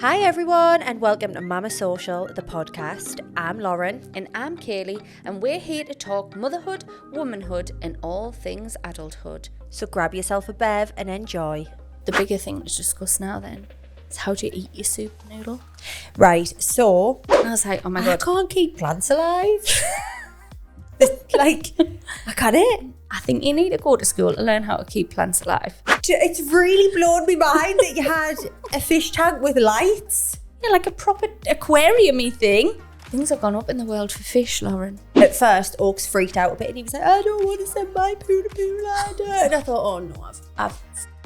Hi everyone and welcome to Mama Social, the podcast. I'm Lauren. And I'm Kayleigh, and we're here to talk motherhood, womanhood, and all things adulthood. So grab yourself a bev and enjoy. The bigger thing to discuss now then is how do you eat your soup noodle? Right, so I was like, oh my God. I can't keep plants alive. Like, I can't. I think you need to go to school to learn how to keep plants alive. It's really blown me mind that you had a fish tank with lights. Yeah, like a proper aquarium-y thing. Things have gone up in the world for fish, Lauren. At first, Oaks freaked out a bit and he was like, I don't want to send my poo to poo ladder. And I thought, oh no, I've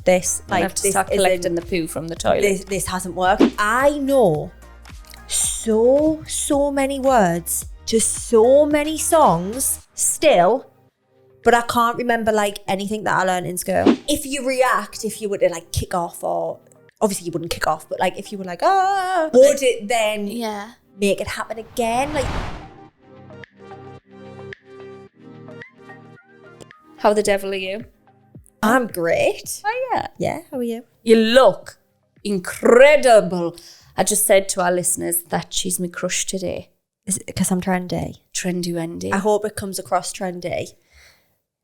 this. I have to start collecting the poo from the toilet. This hasn't worked. I know so many words to so many songs still, but I can't remember like anything that I learned in school. If you were to like kick off, or obviously you wouldn't kick off, but like if you were like, would it then make it happen again? Like, How the devil are you? I'm great. Oh yeah. Yeah, how are you? You look incredible. I just said to our listeners that she's my crush today. Is it because I'm trendy? Trendy Wendy. I hope it comes across trendy.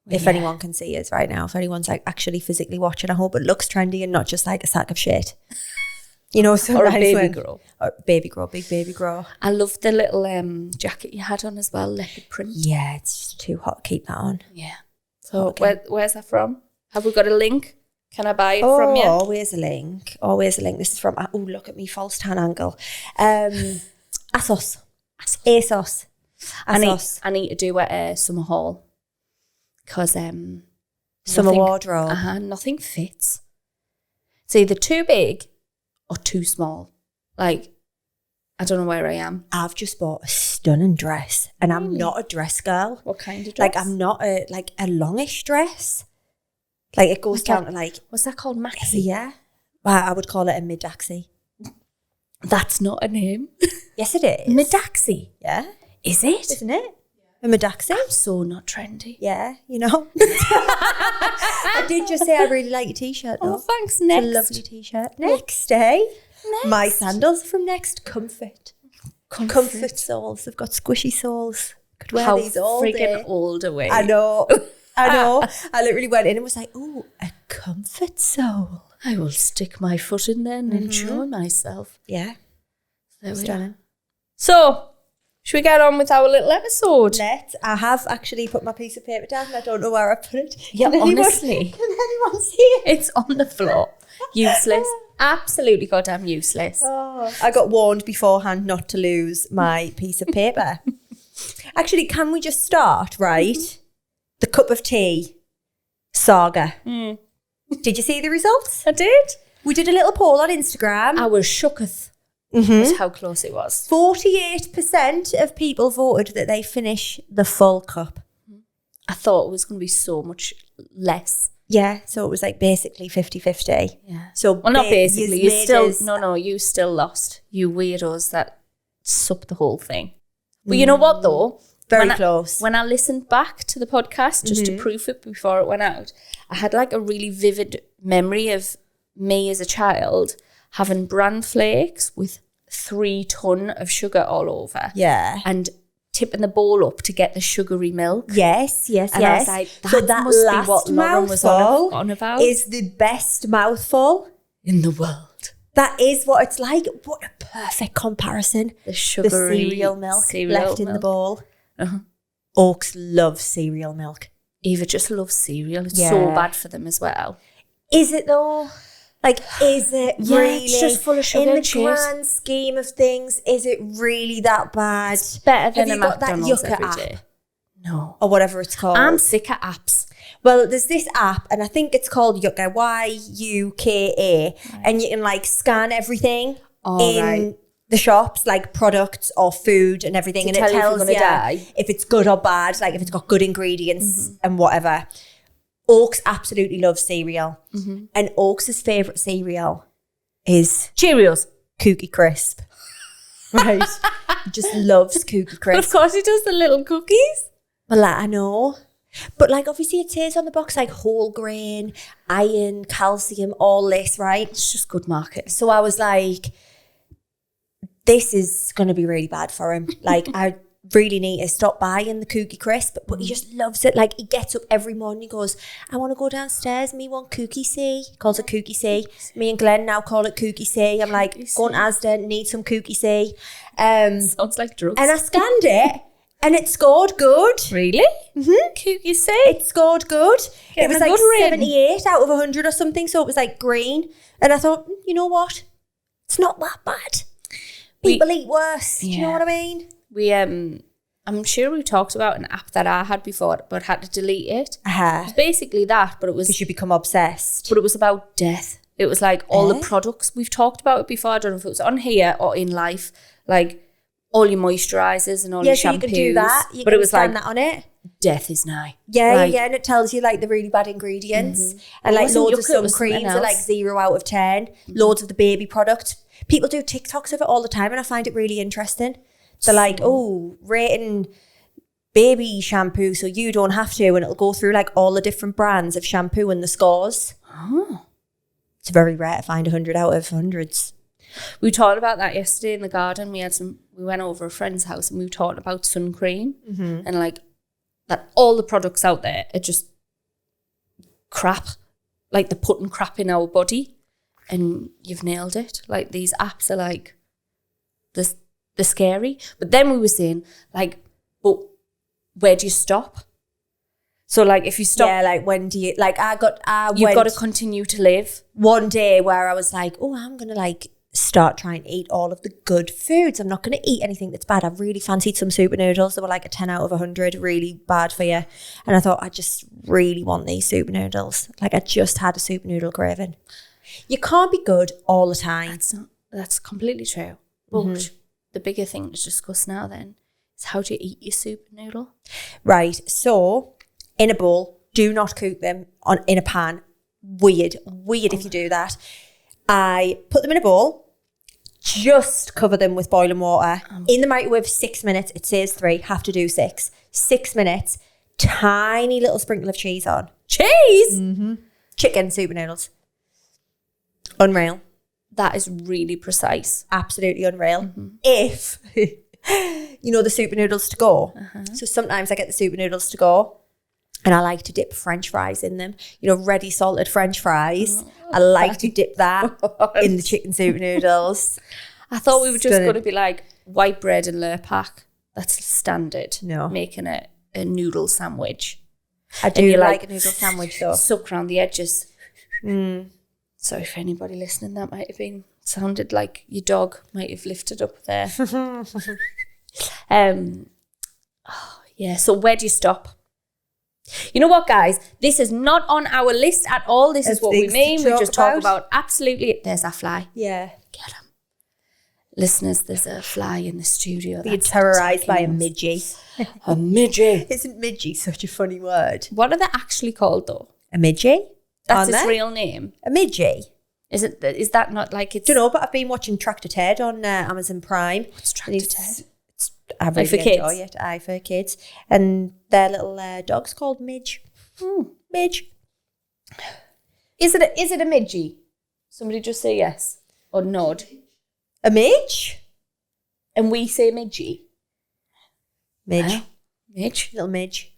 If anyone can see us right now, if anyone's like actually physically watching, I hope it looks trendy and not just like a sack of shit. You know, or a baby girl. Or baby girl, big baby girl. I love the little jacket you had on as well, leopard print. Yeah, it's just too hot to keep that on. Yeah. So where's that from? Have we got a link? Can I buy it from you? Always a link. Always a link. This is from, oh, look at me, false tan angle. ASOS. ASOS. I need to do a summer haul because summer wardrobe. Nothing fits. It's either too big or too small. Like, I don't know where I am. I've just bought a stunning dress, and I'm not a dress girl. What kind of dress? Like, I'm not a longish dress. Like, it goes down to like, what's that called? Maxi? Yeah. Well, I would call it a mid-axi. That's not a name. Yes, it is. Mid-axi? Yeah. Is it? Isn't it? A mid-axi? I'm so not trendy. Yeah, you know. I did just say I really like your t-shirt though. Oh, thanks. Next. It's a lovely t-shirt. Next, eh? Next. My sandals are from Next. Comfort soles. They've got squishy soles. Could wear these all day. How freaking old are we? I know. I literally went in and was like, oh, a comfort sole. I will stick my foot in there and enjoy myself. Yeah. Stunning. So, should we get on with our little episode? I have actually put my piece of paper down and I don't know where I put it. Yeah, honestly. Can anyone see it? It's on the floor. Useless. Absolutely goddamn useless. Oh, I got warned beforehand not to lose my piece of paper. Actually, can we just start, right? The cup of tea saga. Did you see the results? I did. We did a little poll on Instagram. I was shooketh. Was how close it was. 48% of people voted that they finish the full cup. I thought it was going to be so much less. Yeah, so it was like basically 50-50. Yeah. So well, not basically. You still lost. You weirdos that sucked the whole thing. But you know what though? Very close. When I listened back to the podcast just to proof it before it went out, I had like a really vivid memory of me as a child having bran flakes with 3 ton of sugar all over. Yeah. And tipping the bowl up to get the sugary milk. Yes. And I was like, that must be what Lauren was on about. Is the best mouthful in the world. That is what it's like. What a perfect comparison. The sugary cereal milk left in the bowl. Oaks love cereal milk. Eva just loves cereal. It's so bad for them as well. Is it though? Like, is it really? It's just full of sugar. In the grand scheme of things, is it really that bad? It's better than a McDonald's that every day. No. Or whatever it's called. I'm sick of apps. Well, there's this app, and I think it's called Yuka, Y-U-K-A, and you can like scan everything in the shops, like products or food and everything, and it tells you if it's good or bad, like if it's got good ingredients and whatever. Oaks absolutely loves cereal, and Oaks' favourite cereal is Cheerios, Cookie Crisp. Right, he just loves Cookie Crisp. But of course, he does the little cookies. Well, I know, but like obviously it says on the box like whole grain, iron, calcium, all this, right? It's just good marketing. So I was like, this is going to be really bad for him. Like, I really need to stop buying the Cookie Crisp, but he just loves it. Like, he gets up every morning, he goes, I want to go downstairs, me want Cookie C. He calls it Cookie C. Me and Glenn now call it Cookie C. I'm like, go on Asda, need some Cookie C. Sounds like drugs. And I scanned it, and it scored good. Really? Cookie C? It scored good. It was like 78 rating. out of 100 or something, so it was like green. And I thought, you know what? It's not that bad. People eat worse. Do you know what I mean? We I'm sure we talked about an app that I had before, but had to delete it. It was basically that, but it was... Because you become obsessed. But it was about death. It was like all the products. We've talked about it before. I don't know if it was on here or in life. Like all your moisturisers and all your shampoos. Yeah, so you can do that. But it was like... that on it. Death is nigh. Yeah, and it tells you like the really bad ingredients. And like loads of sun creams are like 0 out of 10. Loads of the baby products. People do TikToks of it all the time, and I find it really interesting. They're like, rating baby shampoo so you don't have to, and it'll go through like all the different brands of shampoo and the scores. It's very rare to find 100 out of hundreds. We talked about that yesterday in the garden. We went over a friend's house and we were talking about sun cream and like that all the products out there are just crap. Like they're putting crap in our body, and you've nailed it. Like these apps are like this. They're scary. But then we were saying, like, but where do you stop? So, like, if you stop... Yeah, like, when do you... Like, you've got to continue to live. One day where I was like, I'm going to, like, start trying to eat all of the good foods. I'm not going to eat anything that's bad. I really fancied some super noodles that were, like, a 10 out of 100, really bad for you. And I thought, I just really want these super noodles. Like, I just had a super noodle craving. You can't be good all the time. That's completely true. But... The bigger thing to discuss now then is how do you eat your super noodle? Right, so in a bowl, do not cook them in a pan. Weird if you do that. I put them in a bowl, just cover them with boiling water. In the microwave, 6 minutes. It says 3, have to do 6. 6 minutes, tiny little sprinkle of cheese on. Cheese? Chicken super noodles. Unreal. That is really precise. Absolutely unreal. If, you know, the super noodles to go. So sometimes I get the super noodles to go and I like to dip French fries in them. You know, ready salted French fries. I like to dip that in the chicken super noodles. I thought we were just going to be like white bread and Lurpak. That's standard. No. Making a noodle sandwich. I do like a noodle sandwich though. Suck around the edges. So if anybody listening, that might have been sounded like your dog might have lifted up there. So where do you stop? You know what, guys? This is not on our list at all. This is what we mean. We just talk about absolutely. There's a fly. Yeah. Get him. Listeners, there's a fly in the studio. Being terrorised by a midgie. A midgie. Isn't midgie such a funny word? What are they actually called though? A midgie? That's his real name. A midgie. Is that not like it's... I don't know, but I've been watching Tractor Ted on Amazon Prime. What's Tractor Ted? I really enjoy it. Aye, for kids. And their little dog's called Midge. Midge. Is it a midgie? Somebody just say yes or nod. A midge? And we say midgie. Midge. Midge. Little midge.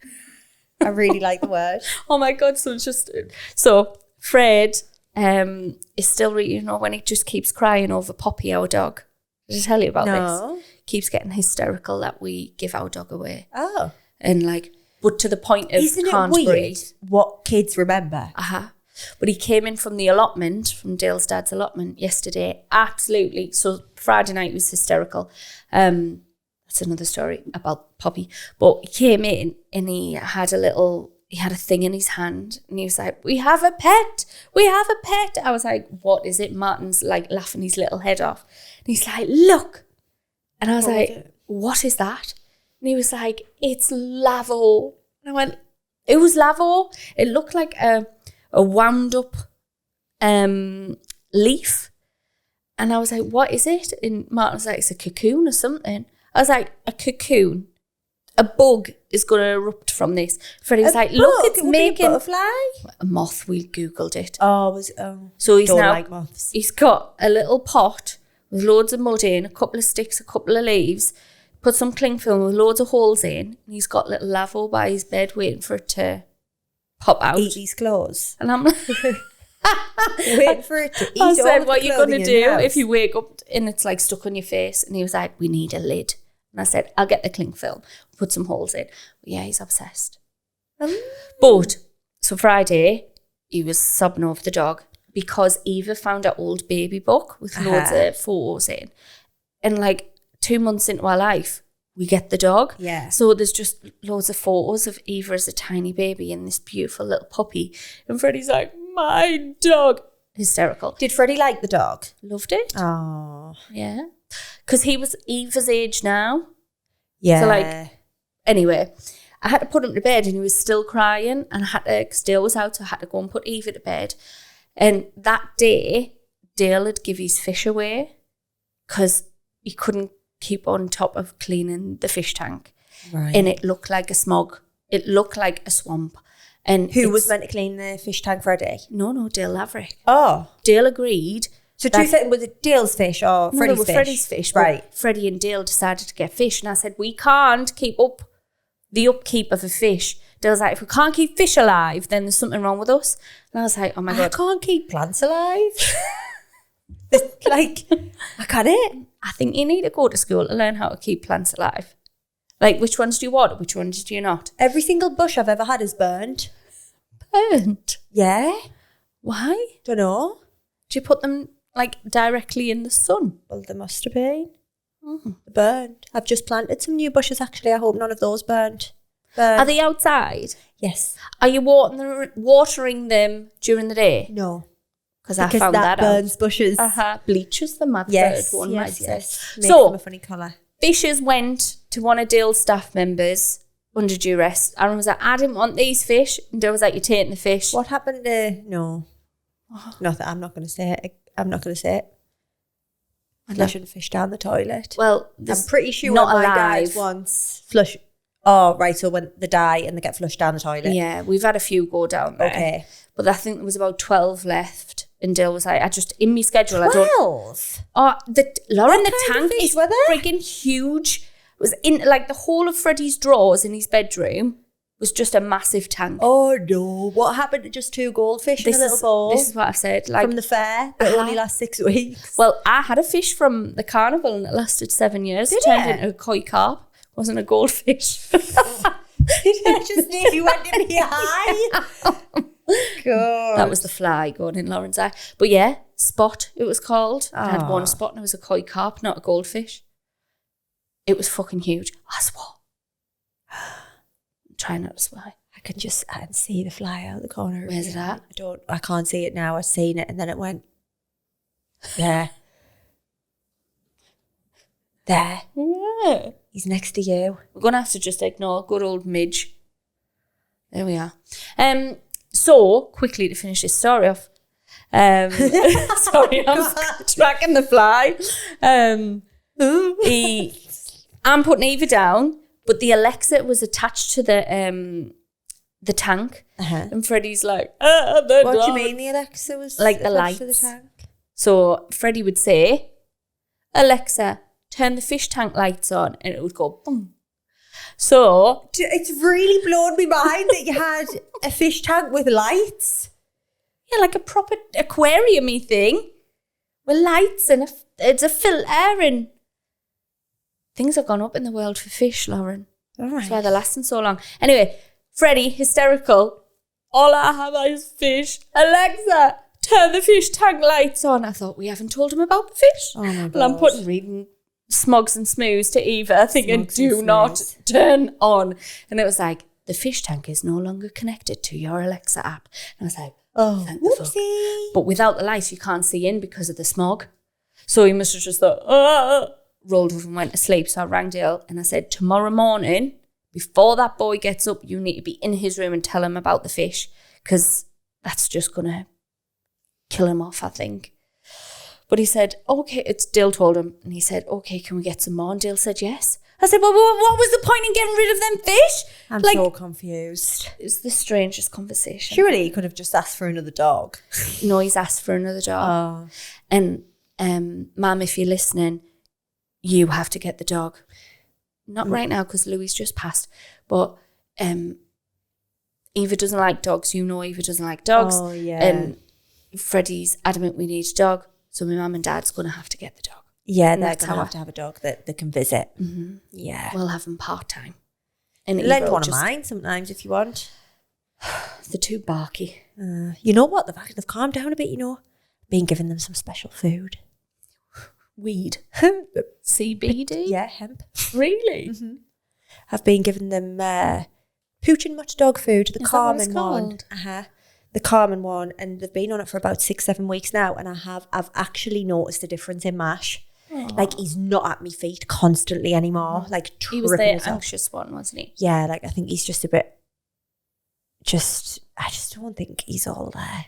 I really like the word. Oh my God. So Fred is still really, you know, when he just keeps crying over Poppy, our dog. Did I tell you about this? Keeps getting hysterical that we give our dog away. Oh. And like, but to the point of Isn't can't it weird breathe. What kids remember? But he came in from the allotment, from Dale's dad's allotment yesterday. Absolutely. So Friday night was hysterical. That's another story about Poppy. But he came in and he had a thing in his hand and he was like, we have a pet. I was like, what is it? Martin's like laughing his little head off. And he's like, look. And I was like, what is that? And he was like, it's Lavo. And I went, it was Lavo. It looked like a wound up leaf. And I was like, what is it? And Martin was like, it's a cocoon or something. I was like, a cocoon? A bug is going to erupt from this. Freddie was like, look, it's making a butterfly. A moth. We Googled it. So he's now like moths. He's got a little pot with loads of mud in, a couple of sticks, a couple of leaves, put some cling film with loads of holes in, and he's got little lavvo by his bed waiting for it to pop out. Eat his clothes. And I'm like... Wait for it to eat. I said, what are you going to do house? if you wake up and it's like stuck on your face? And he was like, we need a lid. And I said, I'll get the cling film, put some holes in. But yeah, he's obsessed. But, so Friday, he was sobbing over the dog because Eva found an old baby book with loads of photos in. And like 2 months into our life, we get the dog. Yeah. So there's just loads of photos of Eva as a tiny baby and this beautiful little puppy. And Freddie's like, my dog. Hysterical. Did Freddie like the dog? Loved it. Oh. Yeah. Because he was Eva's age now. Yeah. So like, anyway, I had to put him to bed and he was still crying and I had to, because Dale was out, so I had to go and put Eva to bed. And that day, Dale had give his fish away because he couldn't keep on top of cleaning the fish tank. Right. And it looked like a smog. It looked like a swamp. And who was meant to clean the fish tank, Freddie? No, Dale Laverick. Oh. Dale agreed. So do you think, was it Dale's fish or Freddie's fish? Freddie's fish. Right. Freddie and Dale decided to get fish. And I said, we can't keep up the upkeep of a fish. Dale's like, if we can't keep fish alive, then there's something wrong with us. And I was like, oh my God. I can't keep plants alive. Like, I can't. I think you need to go to school to learn how to keep plants alive. Like, which ones do you water? Which ones do you not? Every single bush I've ever had is burned. Burnt? Yeah. Why? Don't know. Do you put them, like, directly in the sun? Well, there must have been. Burned. I've just planted some new bushes, actually. I hope none of those burned. Are they outside? Yes. Are you watering them during the day? No. Because I found that burns out. bushes. Bleaches them, I've heard one might say. Makes So, them a funny colour. fishes went to one of Dale's staff members under duress. Aaron was like, I didn't want these fish. And Dale was like, you're taking the fish. What happened to... No. Nothing. I'm not going to say it. I'm not going to say it. Flushing fish down the toilet. Well, I'm pretty sure not my alive. dad once flush... Oh, right. So when they die and they get flushed down the toilet. Yeah, we've had a few go down there. Okay. But I think there was about 12 left. And Dale was like, in my schedule, 12? Lauren, What the kind tank of fish is were there? friggin' huge. It was in, like, the whole of Freddie's drawers in his bedroom was just a massive tank. Oh, no. What happened to just 2 goldfish in a little bowl? This is what I said. Like, from the fair that only lasts 6 weeks. well, I had a fish from the carnival and it lasted 7 years. Did Turned it? into a koi carp. Wasn't a goldfish. I just knew you went in the eye. God. That was the fly going in Lauren's eye. But yeah, Spot, it was called. It had one spot and it was a koi carp, not a goldfish. It was fucking huge. I swore. Try not to swear. I can see the fly out the corner. Where's it at? I can't see it now. I've seen it and then it went there. There. Yeah. He's next to you. We're going to have to just ignore good old Midge. There we are. So, quickly to finish this story off. Sorry, I'm tracking the fly. I'm putting Eva down, but the Alexa was attached to the tank. And Freddie's like, what do you mean the Alexa was like the lights to the tank? So Freddie would say, Alexa, turn the fish tank lights on, and it would go boom. So it's really blown me mind that you had a fish tank with lights. Yeah, like a proper aquarium-y thing with lights and it's a filter and things have gone up in the world for fish, Lauren. All right. That's why they're lasting so long. Anyway, Freddie, hysterical. All I have is fish. Alexa, turn the fish tank lights on. I thought, we haven't told him about the fish. Oh my God. Well, I'm reading Smugs and Smoos to Eva, thinking, do not turn on. And it was like, the fish tank is no longer connected to your Alexa app. And I was like, oh, whoopsie. But without the light, you can't see in because of the smog. So he must have just thought, rolled over and went to sleep. So I rang Dale and I said, tomorrow morning, before that boy gets up, you need to be in his room and tell him about the fish because that's just going to kill him off, I think. But he said, okay, Dale told him, and he said, okay, can we get some more? And Dale said, yes. I said, well, what was the point in getting rid of them fish? I'm so confused. It was the strangest conversation. Surely he could have just asked for another dog. No, he's asked for another dog. And Mum, if you're listening, you have to get the dog. Not right now because Louis just passed, but Eva doesn't like dogs. You know Eva doesn't like dogs. Oh, yeah. And Freddie's adamant we need a dog, so my mum and dad's going to have to get the dog. Yeah, they're going to have a dog that they can visit. Mm-hmm. Yeah. We'll have them part-time. And lend one of mine sometimes if you want. They're too barky. You know what? They've calmed down a bit, you know. Been giving them some special food. Weed. CBD? Yeah, hemp. Really? Mm-hmm. I've been giving them Pooch and Much dog food, the Carmen one. The Carmen one, and they've been on it for about 6-7 weeks now, and I've actually noticed a difference in Mash. Aww. Like, he's not at my feet constantly anymore. Like, he was the anxious one, wasn't he? Yeah, like, I think he's just a bit I just don't think he's all there.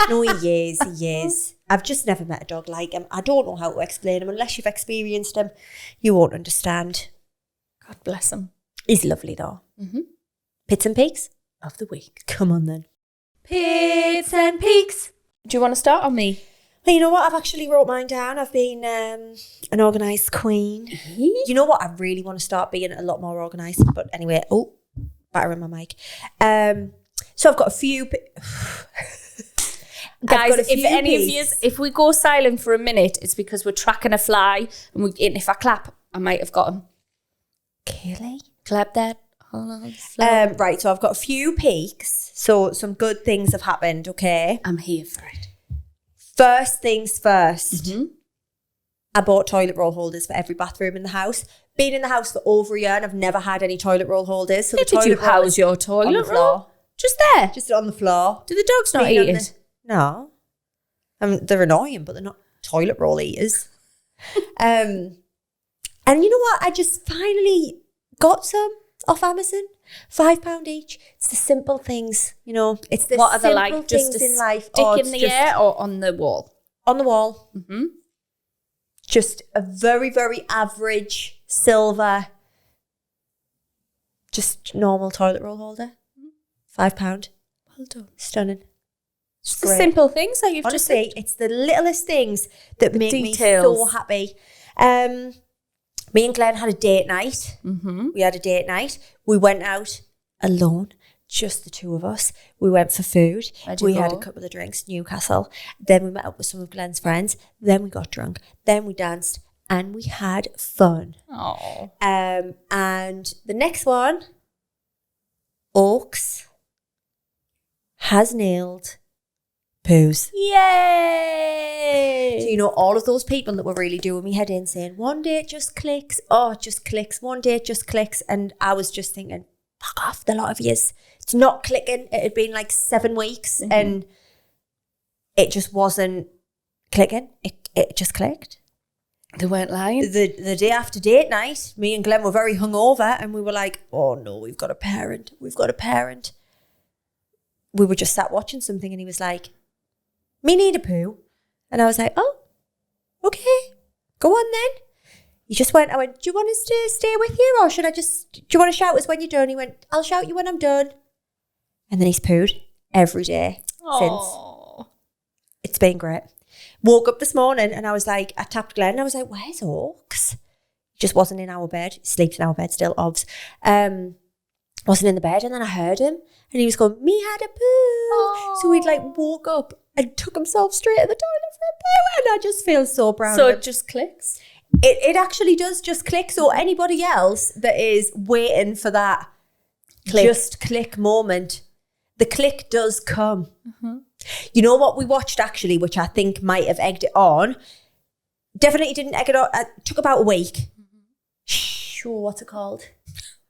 No, he is. I've just never met a dog like him. I don't know how to explain him. Unless you've experienced him, you won't understand. God bless him. He's lovely though. Mm-hmm. Pits and peaks of the week. Come on then. Pits and peaks. Do you want to start on me? Well, you know what? I've actually wrote mine down. I've been an organised queen. You know what? I really want to start being a lot more organised. But anyway, batter in my mic. So I've got a few... Guys, if we go silent for a minute, it's because we're tracking a fly, and if I clap, I might have got him. Kayleigh? Clap that. Right, so I've got a few peaks. So some good things have happened, okay? I'm here for it. First things first. Mm-hmm. I bought toilet roll holders for every bathroom in the house. Been in the house for over a year and I've never had any toilet roll holders. So did you house your toilet roll? Just there? Just on the floor. Do the dogs not eat it? No. They're annoying, but they're not toilet roll eaters. And you know what? I just finally got some off Amazon. £5 each. It's the simple things, you know. It's the what are simple they like? things Just in life. Stick in the air or on the wall? On the wall. Mm-hmm. Just a very, very average silver, just normal toilet roll holder. £5. Well done. Stunning. Just the simple things that you've just said. It's the littlest things that make me so happy. Me and Glenn had a date night. Mm-hmm. We had a date night. We went out alone, just the two of us. We went for food. We had a couple of drinks, Newcastle. Then we met up with some of Glenn's friends. Then we got drunk. Then we danced and we had fun. Oh. And the next one, Oaks has nailed poos. Yay! So, you know, all of those people that were really doing me head in saying, one day it just clicks. Oh, it just clicks. One day it just clicks. And I was just thinking, fuck off, the lot of yous. It's not clicking. It had been like 7 weeks and it just wasn't clicking. It just clicked. They weren't lying. The day after date night, me and Glenn were very hungover and we were like, oh no, we've got a parent. We were just sat watching something and he was like, me need a poo. And I was like, oh, okay, go on then. He just went, I went, do you want us to stay with you or do you want to shout us when you're done? He went, I'll shout you when I'm done. And then he's pooed every day since. It's been great. Woke up this morning and I was like, I tapped Glenn and I was like, where's Oaks? He just wasn't in our bed. He sleeps in our bed still, obvs. Wasn't in the bed and then I heard him and he was going, me had a poo. So he'd like woke up and took himself straight to the toilet for a poo and I just feel so proud So of him. it just clicks? It actually does just click. So anybody else that is waiting for that just click moment, the click does come. Mm-hmm. You know what we watched actually, which I think might have egged it on? Definitely didn't egg it on. It took about a week. Sure, what's it called?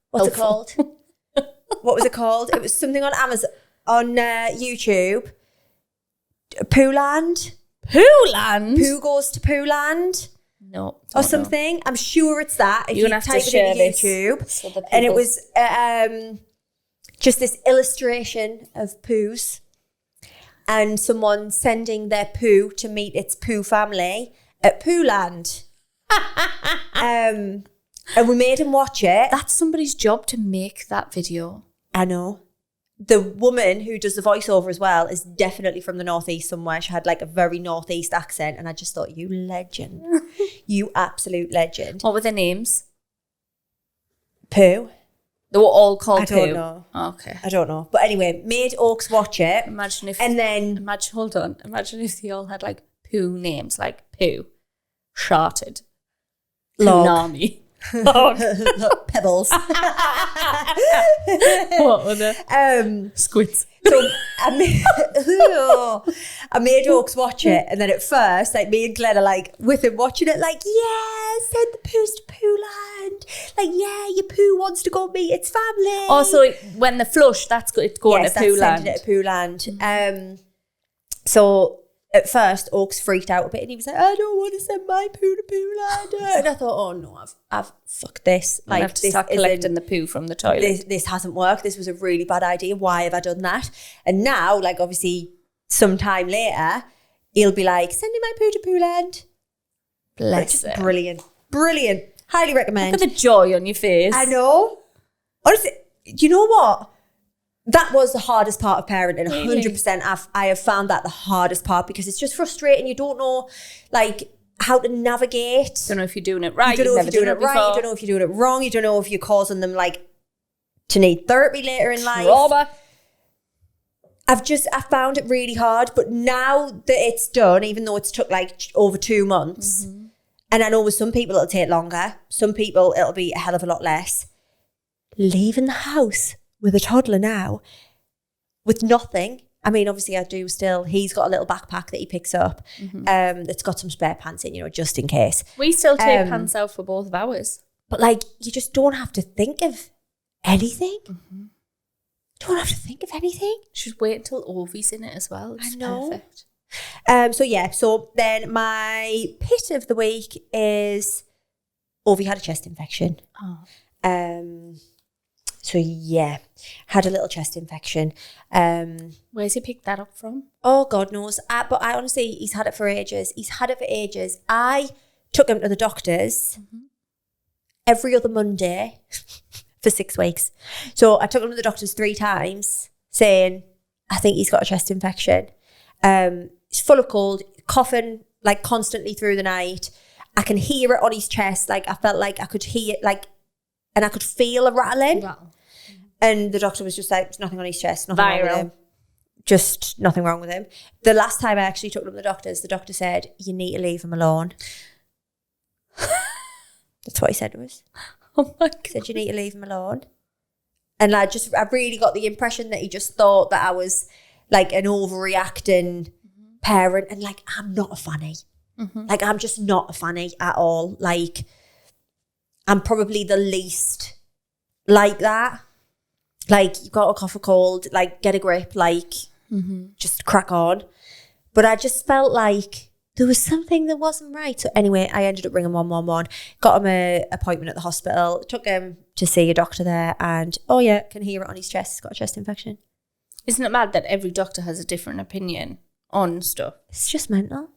What was it called? It was something on Amazon, on YouTube. Pooland? Poo goes to Pooland? No. Or something. Know. I'm sure it's that. If You're you going to type have to share it into YouTube. So and it was just this illustration of poos and someone sending their poo to meet its poo family at Pooland. And we made him watch it. That's somebody's job to make that video. I know. the woman who does the voiceover as well is definitely from the northeast somewhere. She had like a very northeast accent, and I just thought, you legend. You absolute legend. What were their names? Pooh. They were all called Pooh? I don't know. Oh, okay. I don't know. But anyway, made Oaks watch it. Imagine if they all had like Pooh names, like Pooh, Sharted, Punami. Pebbles. What were they? Squids. So I made Oaks watch it, and then at first, like, me and Glenn are like with him watching it, like, yeah, send the Poos to Pooland. Like, yeah, your Pooh wants to go meet its family. Also, when the flush, that's good. It's going to Pooland. Sending it to Pooland. So at first, Oaks freaked out a bit, and he was like, I don't want to send my Pooh to Pooland. And I thought, oh no, I've fucked this. Like, I have to start collecting the poo from the toilet. This hasn't worked. This was a really bad idea. Why have I done that? And now, like, obviously, sometime later, he'll be like, sending my Pooh to Pooland. Bless it. Brilliant. Highly recommend. Look at the joy on your face. I know. Honestly, you know what? That was the hardest part of parenting. 100%. I have found that the hardest part, because it's just frustrating. You don't know, like, how to navigate. Don't know if you're doing it right. You don't know if you're doing it right. You don't know if you're doing it wrong. You don't know if you're causing them, like, to need therapy later in life. Trauma. I found it really hard. But now that it's done, even though it's took like over 2 months, and I know with some people it'll take longer. Some people it'll be a hell of a lot less. Leaving the house with a toddler now, with nothing. I mean, obviously I do still, he's got a little backpack that he picks up that's got some spare pants in, you know, just in case. We still take pants out for both of ours. But like, you just don't have to think of anything. Don't have to think of anything. Should wait until Ovi's in it as well. It's perfect. So then my pit of the week is Ovi had a chest infection. So yeah, had a little chest infection. Where's he picked that up from? Oh, God knows. But I honestly, he's had it for ages. I took him to the doctors every other Monday for 6 weeks. So I took him to the doctors 3 times saying, I think he's got a chest infection. He's full of cold, coughing like constantly through the night. I can hear it on his chest. Like, I felt like I could hear it, like, and I could feel a rattling. Wow. And the doctor was just like, there's nothing on his chest, nothing wrong with him. Just nothing wrong with him. The last time I actually took him to the doctor said, you need to leave him alone. That's what he said to us. Oh my God. He said, you need to leave him alone. And I really got the impression that he just thought that I was like an overreacting parent. And like, I'm not a fanny. Like, I'm just not a fanny at all. Like, I'm probably the least like that. Like, you've got a cough or cold, like, get a grip, like, just crack on. But I just felt like there was something that wasn't right. So anyway, I ended up ringing 111, got him an appointment at the hospital, took him to see a doctor there, and, oh yeah, can hear it on his chest. He's got a chest infection. Isn't it mad that every doctor has a different opinion on stuff? It's just mental.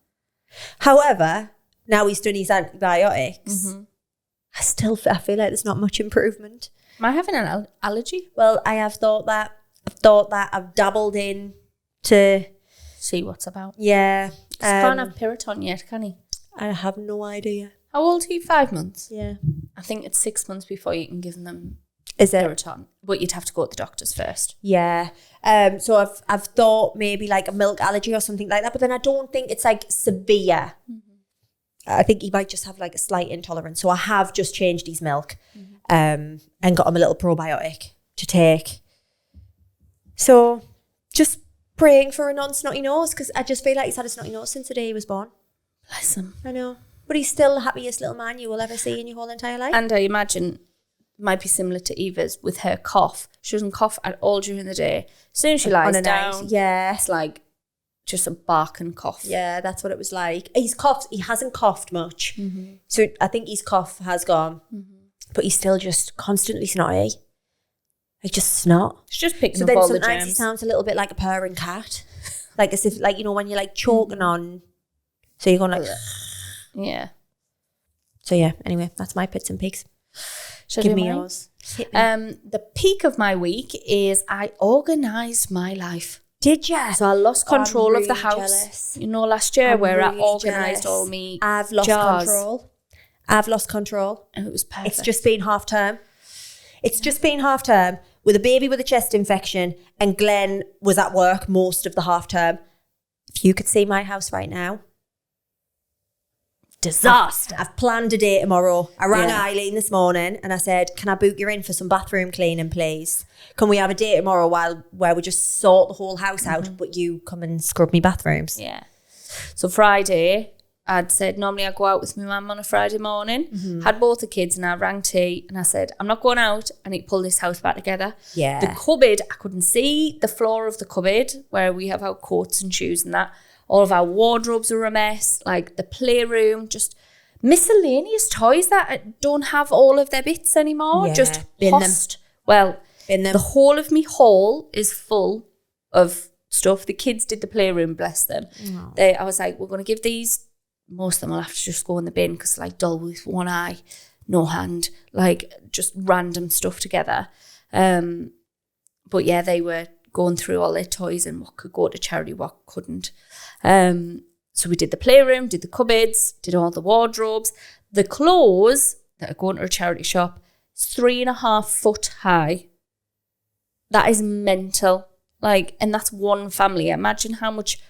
However, now he's done his antibiotics, I feel like there's not much improvement. Am I having an allergy? Well, I have thought that. I've dabbled in to see what's about. Yeah. He can't have Piriton yet, can he? I have no idea. How old are you? 5 months? Yeah. I think it's 6 months before you can give them Piriton. But you'd have to go to the doctors first. Yeah. So I've thought maybe like a milk allergy or something like that, but then I don't think it's like severe. I think he might just have like a slight intolerance. So I have just changed his milk and got him a little probiotic to take. So just praying for a non-snotty nose, because I just feel like he's had a snotty nose since the day he was born. Bless him. I know. But he's still the happiest little man you will ever see in your whole entire life. And I imagine might be similar to Eva's with her cough. She doesn't cough at all during the day. As soon as she lies down, it's like just a barking cough. Yeah, that's what it was like. He hasn't coughed much. So I think his cough has gone. But he's still just constantly snotty. Like, just snot. It's just picking up all the germs. So then sometimes he sounds a little bit like a purring cat. Like, as if, like, you know, when you're like choking on. So you're going like... Yeah. So yeah, anyway, that's my pits and pigs. Give me yours. The peak of my week is I organised my life. Did you? So I lost control really of the house. Jealous. You know, last year where really I organised all me I've lost jars. control. I've lost control. And it was perfect. It's just been half term. It's just been half term with a baby with a chest infection, and Glenn was at work most of the half term. If you could see my house right now. Disaster. I've planned a day tomorrow. I rang Eileen this morning and I said, can I book you in for some bathroom cleaning, please? Can we have a day tomorrow where we just sort the whole house out, but you come and scrub me bathrooms? Yeah. So Friday, I'd said normally I go out with my mum on a Friday morning. Had both the kids and I rang T and I said, I'm not going out. I need to pull this house back together. Yeah. The cupboard, I couldn't see the floor of the cupboard where we have our coats and shoes and that. All of our wardrobes are a mess. Like the playroom, just miscellaneous toys that don't have all of their bits anymore. Yeah. Just Bin post. Well, the whole of me hall is full of stuff. The kids did the playroom, bless them. I was like, we're going to give these, most of them will have to just go in the bin because like dull with one eye, no hand, like just random stuff together. But yeah, they were going through all their toys and what could go to charity, what couldn't. So we did the playroom, did the cupboards, did all the wardrobes. The clothes that are going to a charity shop is 3.5 foot high. That is mental. Like, and that's one family. Imagine how much.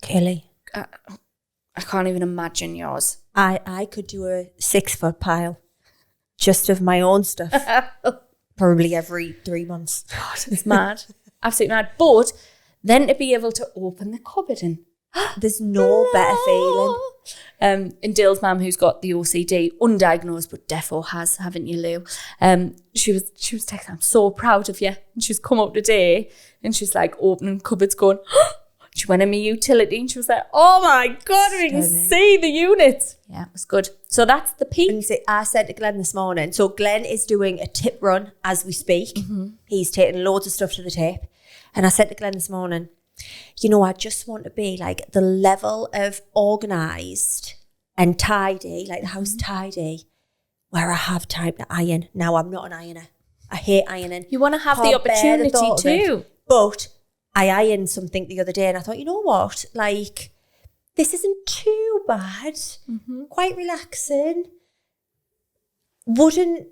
Kayleigh. I can't even imagine yours. I could do a 6 foot pile just of my own stuff. Probably every 3 months. God, it's mad. Absolutely mad. But then to be able to open the cupboard and there's no better feeling. And Dale's mum, who's got the OCD, undiagnosed but defo has, haven't you, Lou? She was texting, I'm so proud of you. And she's come up today and she's like opening cupboards going, she went in my utility and she was like, oh my God, we can see the units. Yeah, it was good. So that's the peak. And I said to Glenn this morning, so Glenn is doing a tip run as we speak. He's taking loads of stuff to the tip. And I said to Glenn this morning, you know, I just want to be like the level of organised and tidy, like the house tidy, where I have time to iron. Now, I'm not an ironer. I hate ironing. You want to have the opportunity too. But I ironed something the other day and I thought, you know what? Like, this isn't too bad. Quite relaxing. Wouldn't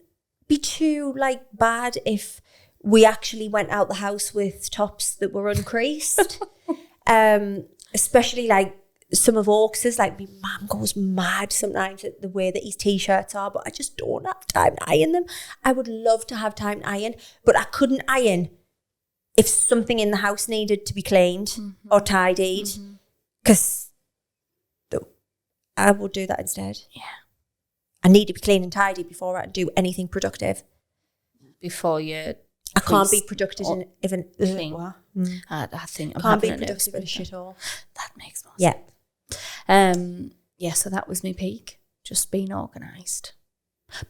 be too like bad if we actually went out the house with tops that were uncreased. Especially like some of Oaks's, like my mum goes mad sometimes at the way that his t-shirts are, but I just don't have time to iron them. I would love to have time to iron, but I couldn't iron if something in the house needed to be cleaned or tidied, because I would do that instead. Yeah. I need to be clean and tidy before I do anything productive. Before you... I can't be productive in even clean. I think I can't be productive in a shithole. That makes more sense. Yeah, so that was my peak. Just being organised.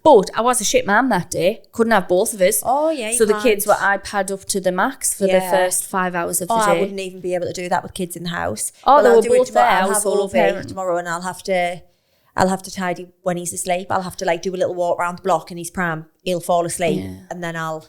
But I was a shit mum that day. Couldn't have both of us. Oh, yeah. So the kids were iPad up to the max for the first 5 hours of the day. I wouldn't even be able to do that with kids in the house. Oh, they were both there. I'll have solo parent tomorrow, and I'll have to tidy when he's asleep. I'll have to like do a little walk around the block in his pram. He'll fall asleep, and then I'll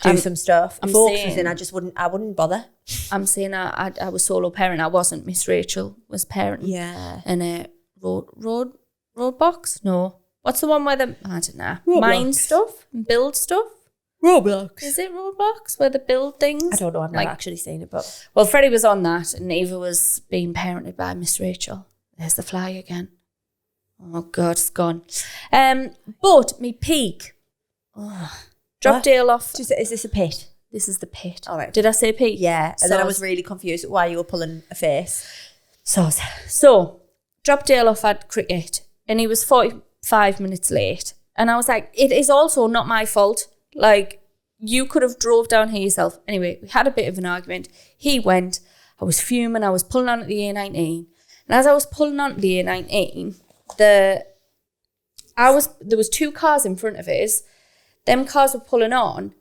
do some stuff. If Oaks was in, I wouldn't bother. I'm saying I was solo parent. I wasn't. Miss Rachel was parent. Yeah. And Roadbox? No. What's the one where I don't know. Roblox. Mine stuff? Build stuff? Roblox. Is it Roblox where they build things? I don't know. I've never actually seen it, but... Well, Freddie was on that and Eva was being parented by Miss Rachel. There's the fly again. Oh, God, it's gone. But me peak... Drop Dale off. Is this a pit? This is the pit. All right. Did I say peak? Yeah. And then I was really confused why you were pulling a face. So dropped Dale off at cricket and he was 45 minutes late. And I was like, it is also not my fault. Like, you could have drove down here yourself. Anyway, we had a bit of an argument. He went. I was fuming. I was pulling on at the A19. And as I was pulling on at the A19, there was 2 cars in front of us. Them cars were pulling on.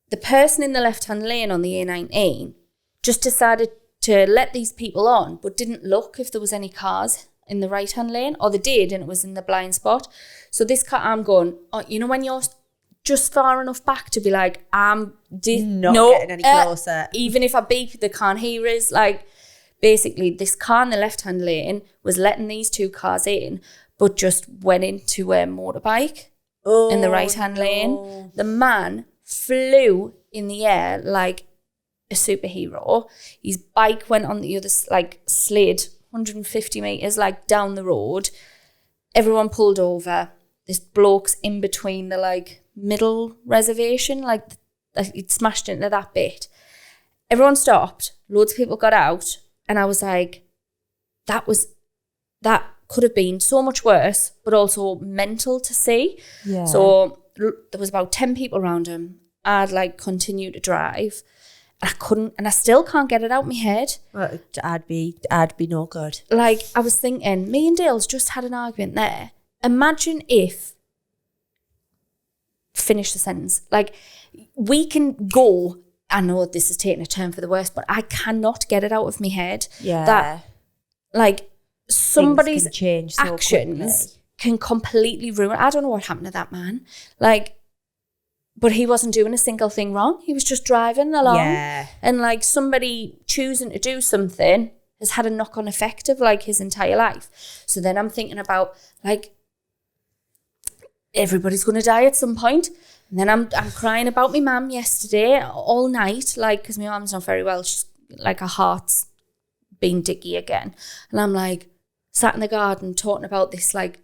The person in the left-hand lane on the A19 just decided to let these people on, but didn't look if there was any cars in the right-hand lane, or they did, and it was in the blind spot. So this car, I'm going, oh, you know when you're just far enough back to be like, I'm not getting any closer. Even if I beep, they can't hear us. Like, basically, this car in the left-hand lane was letting these two cars in, but just went into a motorbike in the right-hand lane. The man flew in the air like a superhero. His bike went on the other, like, slid 150 metres, like, down the road. Everyone pulled over. This bloke's in between the, like, middle reservation, like, it smashed into that bit. Everyone stopped. Loads of people got out. And I was like, that could have been so much worse, but also mental to see. Yeah. So there was about 10 people around him. I'd, like, continue to drive. And I couldn't, and I still can't get it out of my head. Well, I'd be no good. Like, I was thinking, me and Dale's just had an argument there. Imagine if, finish the sentence, like, we can go, I know this is taking a turn for the worse, but I cannot get it out of my head. Yeah. That, like, somebody's can change so actions can completely ruin. I don't know what happened to that man. Like, but he wasn't doing a single thing wrong. He was just driving along. Yeah. And, like, somebody choosing to do something has had a knock-on effect of, like, his entire life. So then I'm thinking about, like, everybody's going to die at some point. And then I'm crying about my mum yesterday all night, like, because my mum's not very well. She's, like, her heart's been dicky again. And I'm, like, sat in the garden talking about this, like,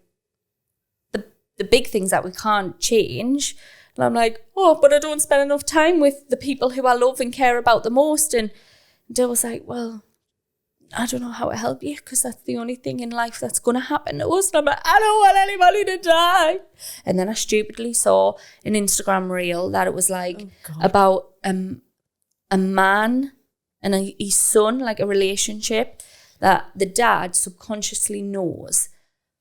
the big things that we can't change. And I'm like, oh, but I don't spend enough time with the people who I love and care about the most. And Dale was like, well, I don't know how to help you because that's the only thing in life that's going to happen to us. And I'm like, I don't want anybody to die. And then I stupidly saw an Instagram reel that it was like about a man and his son, like a relationship, that the dad subconsciously knows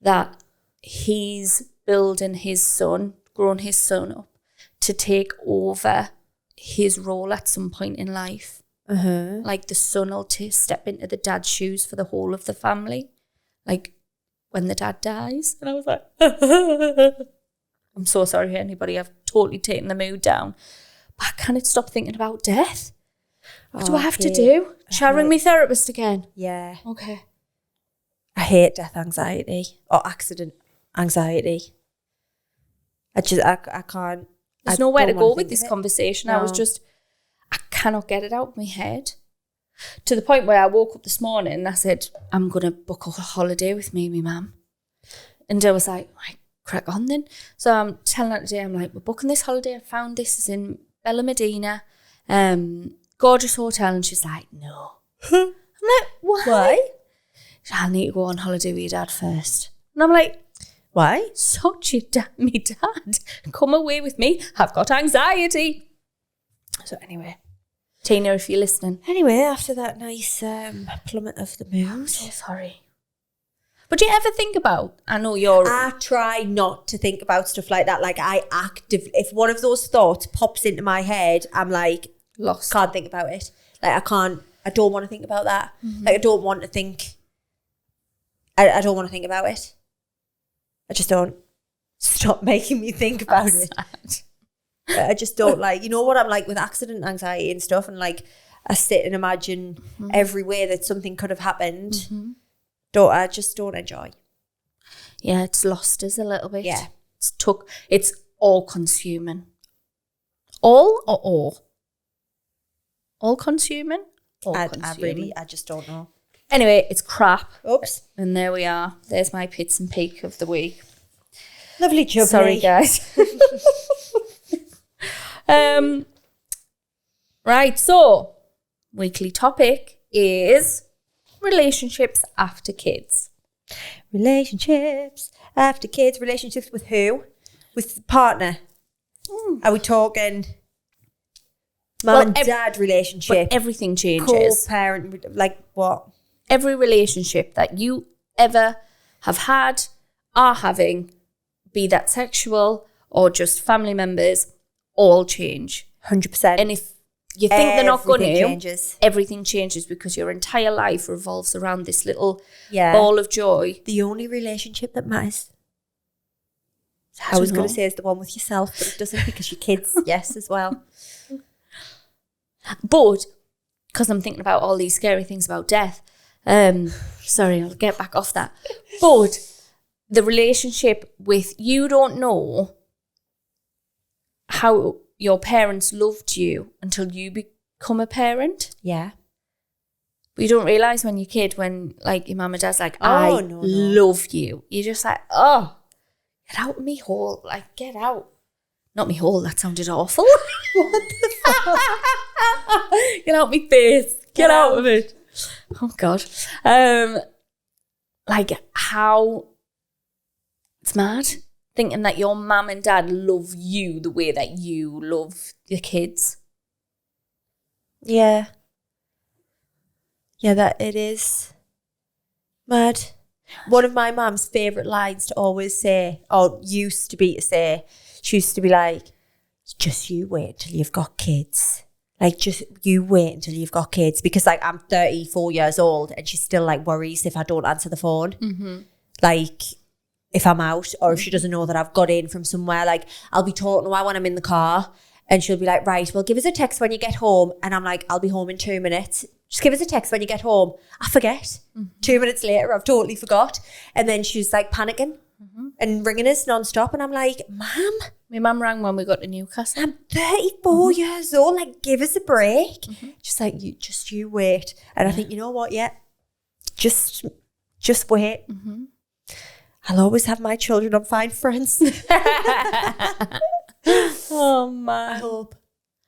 that he's building his son, growing his son up to take over his role at some point in life. Like the son will step into the dad's shoes for the whole of the family, like when the dad dies. And I was like, I'm so sorry for anybody, I've totally taken the mood down. But I can't stop thinking about death. What do I have to do? Shall I ring my therapist again? Yeah. Okay. I hate death anxiety or accident anxiety. I can't. There's nowhere to go with this conversation. No. I cannot get it out of my head. To the point where I woke up this morning and I said, I'm going to book a holiday with me and my mum. And Dale was like, right, crack on then. So I'm telling her today, I'm like, we're booking this holiday. I found this is in Bella Medina. Gorgeous hotel. And she's like, no. I'm like, why? I need to go on holiday with your dad first. And I'm like, why? Such your dad, me dad. Come away with me. I've got anxiety. So anyway, Tina, if you're listening. Anyway, after that nice plummet of the mood. I'm so sorry. But do you ever think about, I try not to think about stuff like that. Like if one of those thoughts pops into my head, I'm like, lost. Can't think about it. Like I don't want to think about that. Mm-hmm. Like I don't want to think, I don't want to think about it. I just don't. Stop making me think about it. I just don't like, you know what I'm like with accident anxiety and stuff, and like I sit and imagine every way that something could have happened. I just don't enjoy. Yeah, it's lost us a little bit. Yeah. It's all consuming. All or all? All consuming? I just don't know. Anyway, it's crap. Oops. And there we are. There's my pits and peak of the week. Lovely jubbly. Sorry, guys. Right, so weekly topic is relationships after kids. Relationships after kids. Relationships with who? With the partner. Are we talking mum and dad relationship? But everything changes. Co-parent, like what? Every relationship that you ever have had, are having, be that sexual or just family members, all change. 100%. And if you think they're not going to. Changes. Everything changes because your entire life revolves around this little ball of joy. The only relationship that matters, I was going to say, is the one with yourself, but it doesn't, because your kids, yes, as well. But because I'm thinking about all these scary things about death, sorry, I'll get back off that. But the relationship with, you don't know how your parents loved you until you become a parent. Yeah. But you don't realise when you're a kid, when like your mum and dad's like, I love you. You're just like, oh, get out of me hole. Like, get out. Not me hole, that sounded awful. What the fuck? Get out me face. Get out of it. Oh, God. Like, how... It's mad. Thinking that your mum and dad love you the way that you love your kids. Yeah. Yeah, that it is mad. One of my mum's favourite lines to always say, or used to be to say, she used to be like, just you wait till you've got kids. Like, just you wait until you've got kids. Because, like, I'm 34 years old and she still, like, worries if I don't answer the phone. Mm-hmm. Like, if I'm out or if she doesn't know that I've got in from somewhere. Like, I'll be talking to her when I'm in the car and she'll be like, right, well, give us a text when you get home. And I'm like, I'll be home in 2 minutes. Just give us a text when you get home. I forget. 2 minutes later, I've totally forgot. And then she's, like, panicking and ringing us non-stop. And I'm like, Mum. My mum rang when we got to Newcastle. I'm 34 years old. Like, give us a break. Just like, you wait. And I think, you know what? Yeah, just wait. I'll always have my children on fine friends. Oh, man. I hope.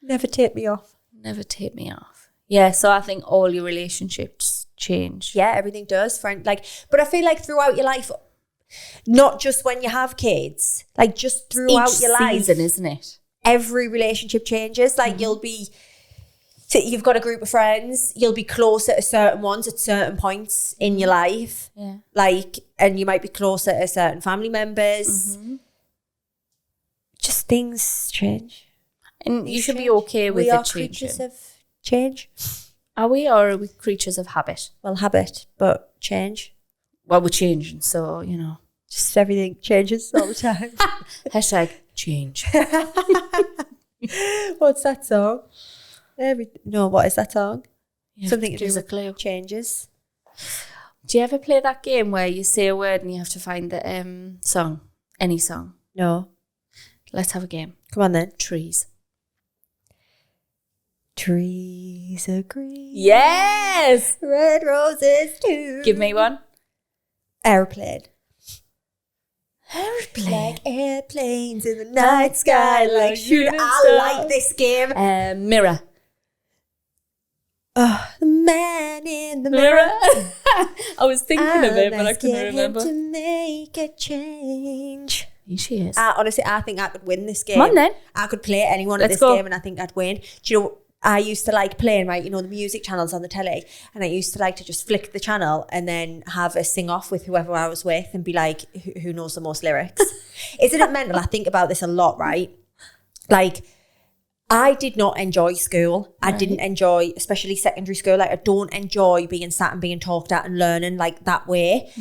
Never take me off. Never take me off. Yeah, so I think all your relationships change. Yeah, everything does, friend. Like, but I feel like throughout your life, not just when you have kids, like just throughout your life, season, isn't it? Every relationship changes. Like you've got a group of friends, you'll be closer to certain ones at certain points in your life. Yeah. Like, and you might be closer to certain family members. Just things change. And you should be okay with it changing. We are creatures of change. Are we, or are we creatures of habit? Well, habit, but change. Well, we're changing, so, you know. Just everything changes all the time. Hashtag change. What's that song? What is that song? Yeah, something to do with clue. Changes. Do you ever play that game where you say a word and you have to find the song? Any song? No. Let's have a game. Come on then. Trees. Trees are green. Yes! Red roses too. Give me one. Airplane. Airplane. Like airplanes in the night sky. Like shooting. I like this game. Mirror. Oh, the man in the mirror. I was thinking of it, but I couldn't remember. To make a change. She is. Honestly, I think I could win this game. Come on then. I could play anyone at this game and I think I'd win. Do you know, I used to like playing, right, you know, the music channels on the telly, and I used to like to just flick the channel and then have a sing off with whoever I was with and be like, who knows the most lyrics? Isn't it mental? I think about this a lot, right? Like, I did not enjoy school. I didn't enjoy, especially secondary school. Like, I don't enjoy being sat and being talked at and learning like that way.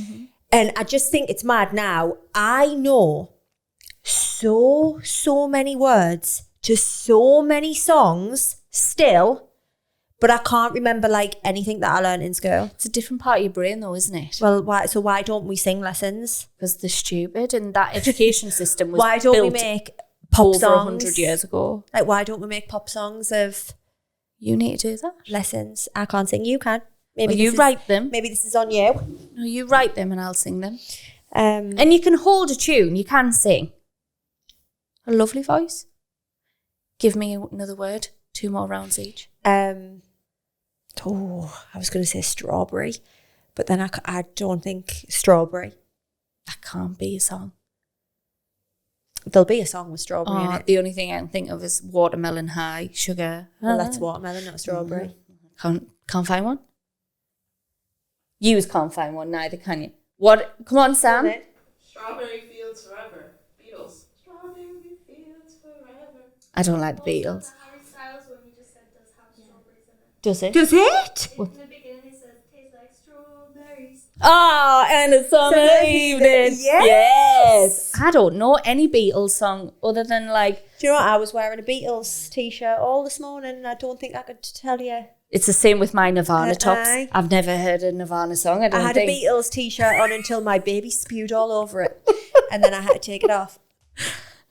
And I just think it's mad now. I know so many words to so many songs still, but I can't remember like anything that I learned in school. It's a different part of your brain though, isn't it? Well, why don't we sing lessons? Because they're stupid, and that education system was why don't we make pop over songs 100 years ago? Like, why don't we make pop songs of You need to do that. Lessons. I can't sing, you can. Maybe you write them. Maybe this is on you. No, you write them and I'll sing them. And you can hold a tune, you can sing. A lovely voice. Give me another word. 2 more rounds each. I was going to say strawberry, but then I don't think strawberry. That can't be a song. There'll be a song with strawberry in it. The only thing I can think of is watermelon high, sugar. Well, that's watermelon, not strawberry. Can't find one? You can't find one neither, can you? What? Come on, Sam. Strawberry Fields Forever. Beatles. Strawberry Fields Forever. I don't like the Beatles. Harry Styles when you just said does Does it? Does it? In the beginning it says, tastes like strawberries. Ah, and a summer evening. Yes. I don't know any Beatles song other than like... Do you know what? I was wearing a Beatles t-shirt all this morning and I don't think I could tell you. It's the same with my Nirvana tops. Aye. I've never heard a Nirvana song, I had think. a Beatles t-shirt on until my baby spewed all over it. And then I had to take it off.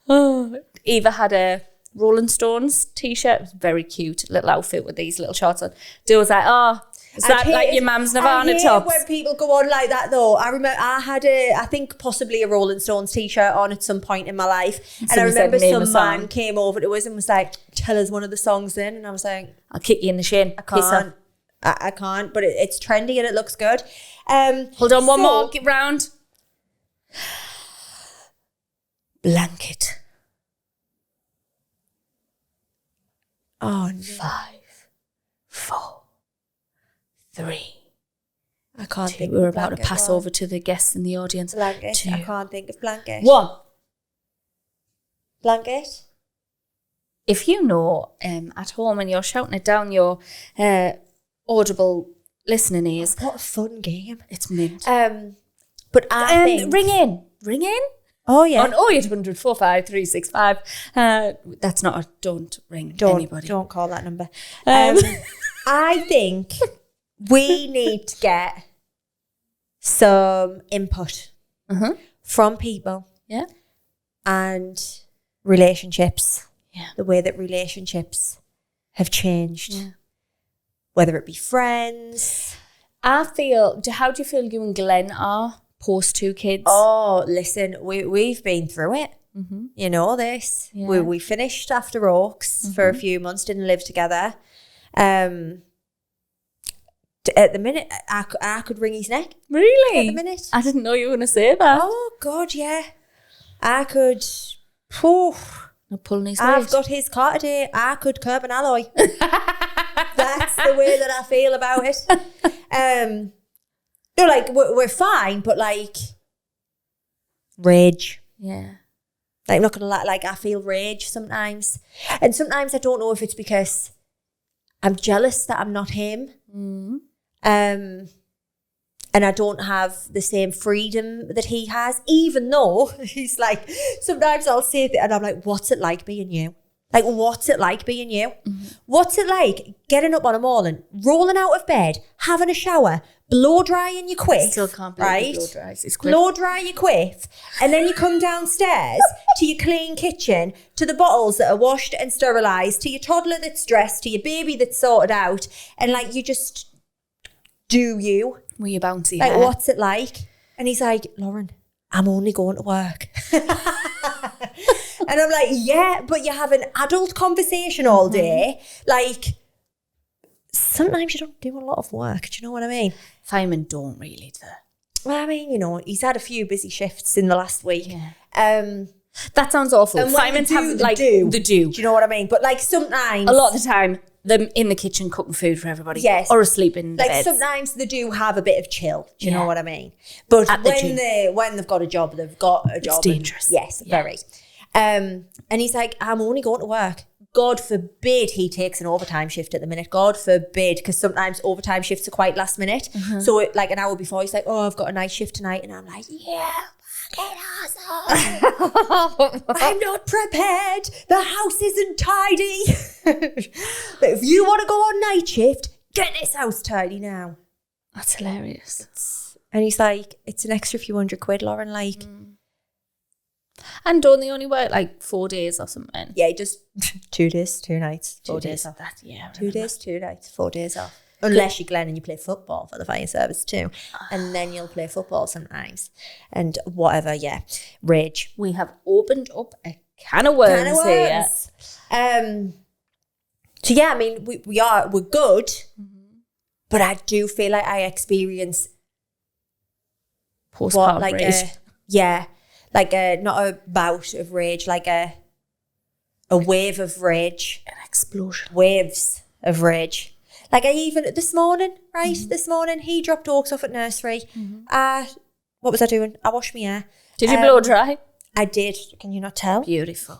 Oh, Eva had a Rolling Stones t-shirt. It was very cute, little outfit with these little shorts on. Dude was like, oh, is that like your mum's Nirvana tops? When people go on like that though. I remember I had I think possibly a Rolling Stones t-shirt on at some point in my life. And I remember some man came over to us and was like, tell us one of the songs in. And I was like, I'll kick you in the shin. I can't, but it's trendy and it looks good. Hold on, one more, get round. Blanket. Oh no. 5, 4, 3. I can't think. We're about to pass over to the guests in the audience. Blanket. 2. I can't think of blanket. 1. Blanket. If you know at home and you're shouting it down your audible listening ears. What a fun game. It's mint. But I think... Ring in. Oh, yeah. On 0800 45 365. That's not a don't ring anybody. Don't call that number. I think we need to get some input from people. Yeah. And relationships. Yeah. The way that relationships have changed. Yeah. Whether it be friends. How do you feel you and Glenn are post 2 kids? Oh, listen, we've been through it. Mm-hmm. You know this. Yeah. We finished after Oaks for a few months, didn't live together. At the minute, I could wring his neck. Really? At the minute. I didn't know you were going to say that. Oh, God, yeah. I could... Not pulling his weight. I've got his car today. I could curb an alloy. That's the way that I feel about it. No, like, we're fine, but, like, rage. Yeah. Like, I'm not going to lie, like, I feel rage sometimes. And sometimes I don't know if it's because I'm jealous that I'm not him. Mm. And I don't have the same freedom that he has, even though he's like, sometimes I'll say that and I'm like, what's it like being you? Like, what's it like being you? Mm-hmm. What's it like getting up on a morning, rolling out of bed, having a shower, blow drying your quiff? I still can't believe right? blow dries. It's quiff. Blow dry your quiff, and then you come downstairs to your clean kitchen, to the bottles that are washed and sterilised, to your toddler that's dressed, to your baby that's sorted out, and like, you just do you. Were you bouncy? Like, what's it like? And he's like, Lauren, I'm only going to work. And I'm like, yeah, but you have an adult conversation all day. Like, sometimes you don't do a lot of work. Do you know what I mean? Firemen don't really do. Well, I mean, you know, he's had a few busy shifts in the last week. Yeah. That sounds awful. And Firemen have, like, the do. Do you know what I mean? But, like, sometimes... A lot of the time, them in the kitchen cooking food for everybody. Yes. Or asleep in the beds. Sometimes they do have a bit of chill. Do you know what I mean? But when they've got a job, they've got a job. It's dangerous. Yes, very. And he's like, I'm only going to work. God forbid he takes an overtime shift at the minute. God forbid, because sometimes overtime shifts are quite last minute. Mm-hmm. So like an hour before, he's like, oh, I've got a night shift tonight. And I'm like, yeah, fucking awesome. I'm not prepared. The house isn't tidy. But if you want to go on night shift, get this house tidy now. That's hilarious. And he's like, it's an extra few £100, Lauren, like... And don't they only work like 4 days or something? Yeah, just 2 days, 2 nights, 4 days off. That, yeah, 2 days, 2 nights, 4 days off. Unless you're Glenn and you play football for the fire service too. And then you'll play football sometimes. And whatever, yeah. Rage. We have opened up a can of worms here. So yeah, I mean, we're good. Mm-hmm. But I do feel like I experience postpartum rage. Not a bout of rage, like a wave of rage. An explosion. Waves of rage. Like even this morning, right? Mm-hmm. This morning, he dropped Oaks off at nursery. Mm-hmm. What was I doing? I washed my hair. Did you blow dry? I did. Can you not tell? Beautiful.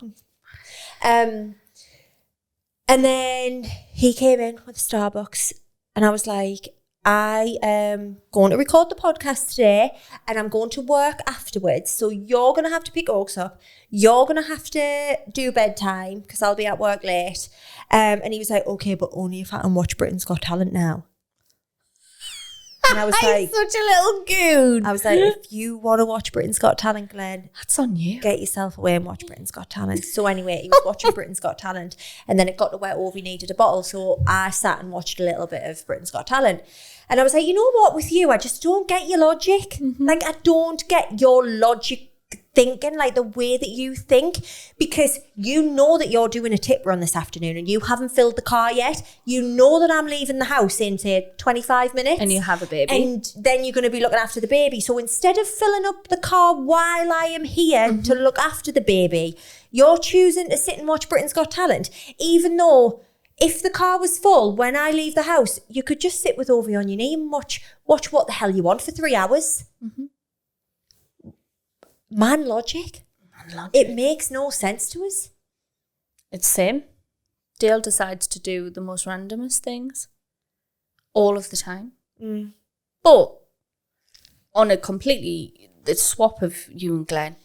And then he came in with Starbucks and I was like, I am going to record the podcast today and I'm going to work afterwards. So you're going to have to pick Oaks up. You're going to have to do bedtime because I'll be at work late. And he was like, okay, but only if I can watch Britain's Got Talent now. And I was like, such a little goon. I was like, if you want to watch Britain's Got Talent, Glenn, that's on you. Get yourself away and watch Britain's Got Talent. So anyway, he was watching Britain's Got Talent and then it got to where Ovi needed a bottle. So I sat and watched a little bit of Britain's Got Talent. And I was like, you know what, with you, I just don't get your logic. Like, I don't get your logic thinking, like the way that you think, because you know that you're doing a tip run this afternoon and you haven't filled the car yet. You know that I'm leaving the house in, say, 25 minutes. And you have a baby. And then you're going to be looking after the baby. So instead of filling up the car while I am here to look after the baby, you're choosing to sit and watch Britain's Got Talent, even though if the car was full when I leave the house, you could just sit with Ovi on your knee and watch what the hell you want for 3 hours. Man logic. It makes no sense to us. It's same. Dale decides to do the most randomest things all of the time. But on a completely the swap of you and Glenn,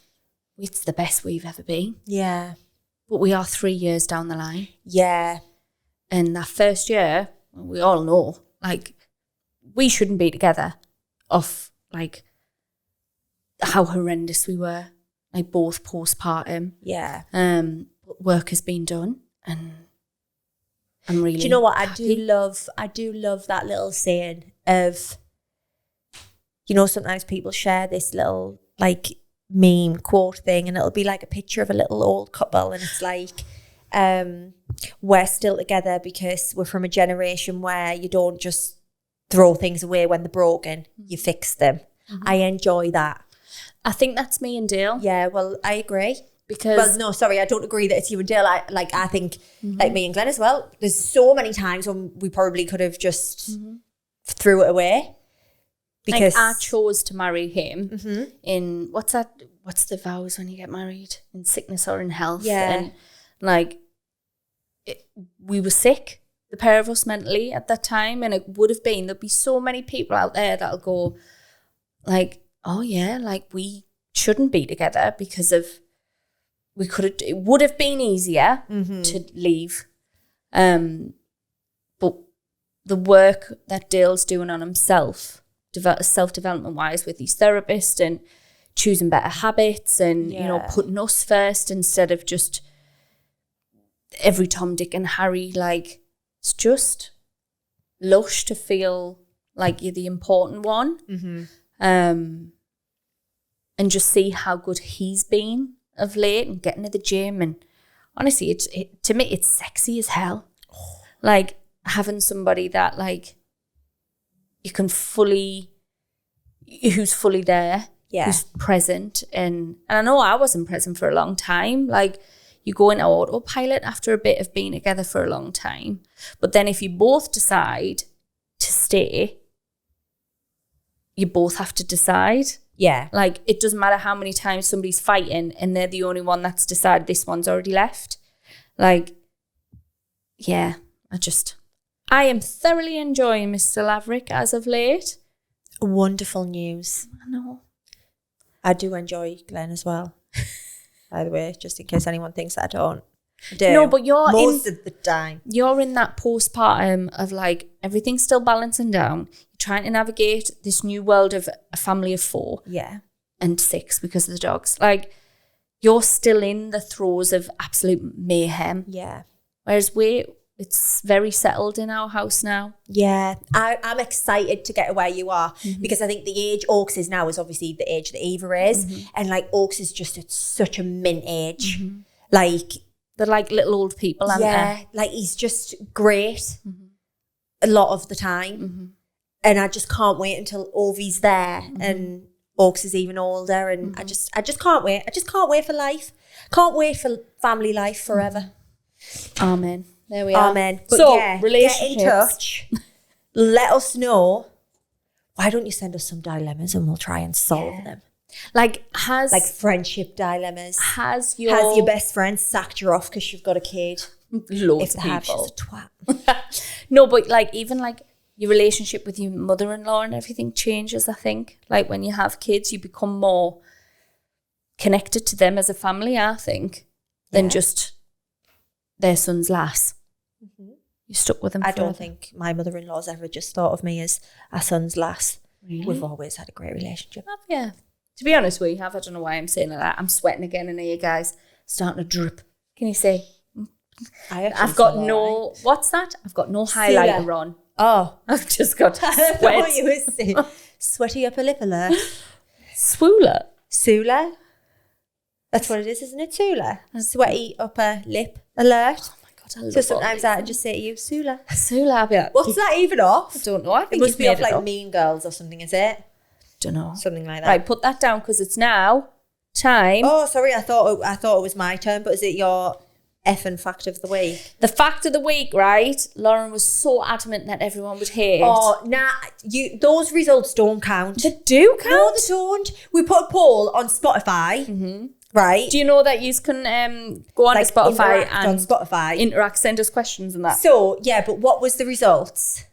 it's the best we've ever been. Yeah. But we are 3 years down the line. Yeah. And that first year, we all know, like, we shouldn't be together of, like, how horrendous we were, like, both postpartum. Yeah. But work has been done and I'm really Do you know what? happy. I do love that little saying of, you know, sometimes people share this little, like, meme quote thing and it'll be like a picture of a little old couple and it's like, we're still together because we're from a generation where you don't just throw things away when they're broken, you fix them. I enjoy that. I think that's me and Dale. Yeah, well, I agree. Because well, no, sorry, I don't agree that it's you and Dale. I think, like me and Glenn as well, there's so many times when we probably could have just threw it away. Because like, I chose to marry him in, what's the vows when you get married? In sickness or in health? Yeah. And, like, we were sick, the pair of us, mentally at that time, and it would have been, there'd be so many people out there that'll go, like, oh yeah, like, we shouldn't be together because of, it would have been easier to leave. But the work that Dale's doing on himself, self-development wise, with his therapist and choosing better habits and, you know, putting us first instead of just every Tom, Dick and Harry, like, it's just lush to feel like you're the important one. And just see how good he's been of late and getting to the gym. And honestly, to me, it's sexy as hell. Like, having somebody that, like, you can who's fully there, who's present. And I know I wasn't present for a long time. Like, you go into autopilot after a bit of being together for a long time. But then if you both decide to stay, you both have to decide. Yeah. Like, it doesn't matter how many times somebody's fighting and they're the only one that's decided this one's already left. Like, yeah, I am thoroughly enjoying Mr. Laverick as of late. Wonderful news. I know. I do enjoy Glenn as well. By the way, just in case anyone thinks I don't. I do. No, but most of the time. You're in that postpartum of, like, everything's still balancing down. You're trying to navigate this new world of a family of 4. Yeah. And 6 because of the dogs. Like, you're still in the throes of absolute mayhem. Yeah. Whereas it's very settled in our house now. Yeah. I'm excited to get where you are because I think the age Oaks is now is obviously the age that Eva is. And, like, Oaks is just at such a mint age. Like, they're like little old people, aren't they? Like, he's just great a lot of the time. And I just can't wait until Ovi's there and Oaks is even older. And I just can't wait. I just can't wait for life. Can't wait for family life forever. Amen. There we are. Amen. But so, yeah, relationships. Get in touch. Let us know. Why don't you send us some dilemmas and we'll try and solve them? Like, like friendship dilemmas. Has your best friend sacked you off because you've got a kid? Loads if of they have, people. she's a twat. No, but like even like your relationship with your mother-in-law and everything changes, I think. Like when you have kids, you become more connected to them as a family, I think, than just their son's lass. Mm-hmm. You stuck with them I forever. don't think my mother-in-law's ever just thought of me as our son's lass. Really? We've always had a great relationship. Yeah. To be honest, we have. I don't know why I'm saying that. I'm sweating again in here, guys. Starting to drip. Can you see? I've got no... Right. What's that? I've got no highlighter on. Oh. I've just got sweat. What you were saying. Sweaty upper lip alert. Swooler? Sula? That's what it is, isn't it? Sula? Sweaty upper lip alert. Oh my God, I love So sometimes I just say to you, Sula. Sula, I'll be like, what's that even off? I don't know. I think it must be off like Mean Girls or something, is it? Don't know. Something like that. Right, put that down because it's now time. Oh, sorry, I thought it was my turn, but is it your effing fact of the week? The fact of the week, right? Lauren was so adamant that everyone would hear it. Oh, nah, those results don't count. They do count? No, they don't. We put a poll on Spotify, right? Do you know that you can go on to Spotify and interact, send us questions and that? So, yeah, but what was the results?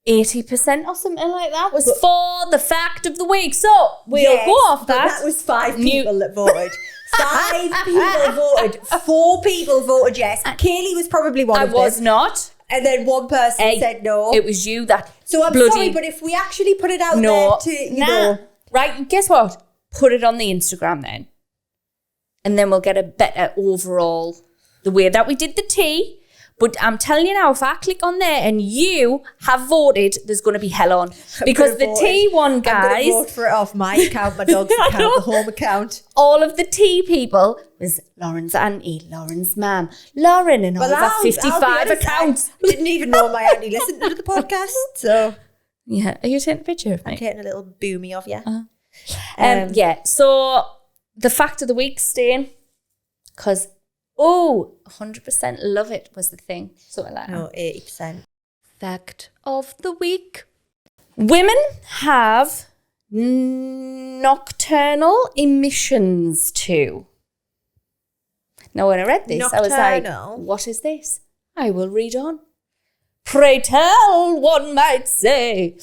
80% or something like that was for the fact of the week. So we'll go off that. That was 5 people that voted. 5 people voted. 4 people voted yes. Kayleigh was probably one of them. I was not. And then one person said no. It was you that. So I'm sorry, but if we actually put it out there to, you know. Right, guess what? Put it on the Instagram then. And then we'll get a better overall, the way that we did the tea. But I'm telling you now, if I click on there and you have voted, there's going to be hell on. Because the tea one, guys... I'm going to vote for it off my account, my dog's account, the home account. All of the tea people was Lauren's auntie, Lauren's mum, Lauren and all of our 55 accounts. I didn't even know my auntie listened to the podcast, so... Yeah, are you taking a picture of me? I'm taking a little boomy of you. Yeah, so the fact of the week, staying, because... 100% love it was the thing. Something like that. No, 80%. Fact of the week. Women have nocturnal emissions too. Now, when I read this, I was like, what is this? I will read on. Pray tell, one might say.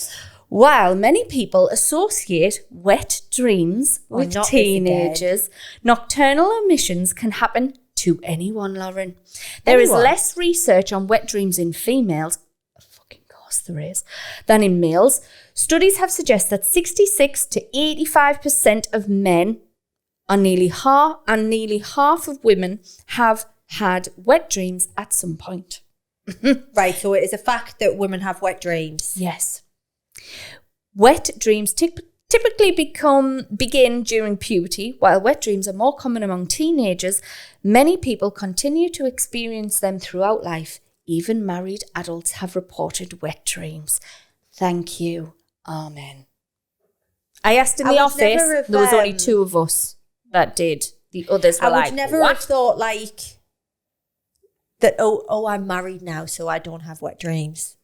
While many people associate wet dreams with teenagers, nocturnal emissions can happen to anyone, Lauren. There is less research on wet dreams in females, of fucking course there is, than in males. Studies have suggested that 66 to 85% of men and nearly half of women have had wet dreams at some point. Right, so it is a fact that women have wet dreams. Yes. Wet dreams typically begin during puberty. While wet dreams are more common among teenagers, many people continue to experience them throughout life. Even married adults have reported wet dreams. Thank you. Amen. I asked in the office, there was only 2 of us that did. The others were like, I would never have thought like that, I'm married now, so I don't have wet dreams.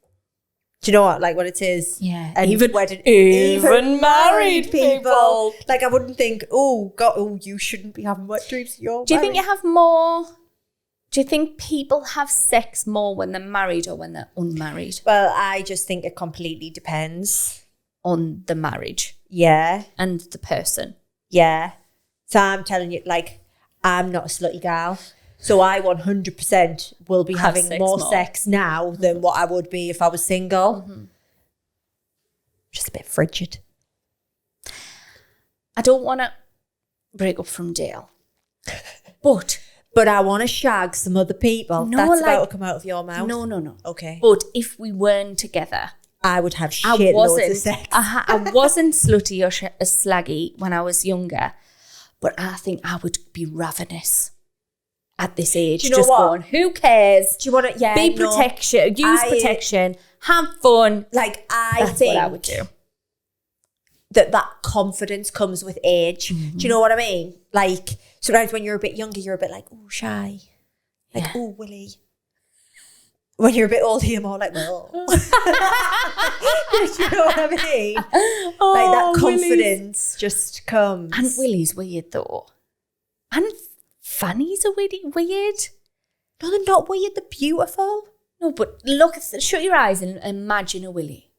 Do you know what? Like what it is? Yeah. And even married people. Like I wouldn't think, you shouldn't be having wet dreams. Do you think you have more? Do you think people have sex more when they're married or when they're unmarried? Well, I just think it completely depends on the marriage. Yeah. And the person. Yeah. So I'm telling you, like, I'm not a slutty gal. So I 100% will be having more sex now than what I would be if I was single. Mm-hmm. Just a bit frigid. I don't want to break up from Dale. But I want to shag some other people. No, that's about to come out of your mouth. No. Okay. But if we weren't together, I would have shitloads of sex. I wasn't slutty or slaggy when I was younger, but I think I would be ravenous. At this age, just going, who cares? Do you want to, use protection, have fun. Like, That's think what I would do. That confidence comes with age. Mm-hmm. Do you know what I mean? Like, sometimes when you're a bit younger, you're a bit like, shy. Like, Willy. When you're a bit older, you're more like, well. Do you know what I mean? Like, that confidence just comes. And Willy's weird, though. And Fanny's a weird. No, they're not weird. They're beautiful. No, but look, shut your eyes and imagine a willy.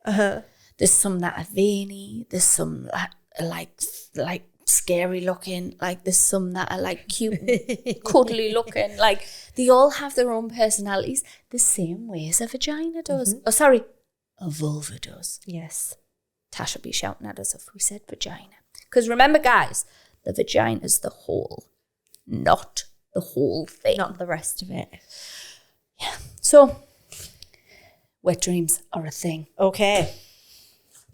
Uh-huh. There's some that are veiny. There's some that are like scary looking. Like there's some that are like cute and cuddly looking. Like they all have their own personalities the same way as a vagina does. Oh, sorry, a vulva does. Yes. Tash will be shouting at us if we said vagina. Because remember, guys, the vagina's the whole, not the whole thing. Not the rest of it. Yeah. So, wet dreams are a thing. Okay.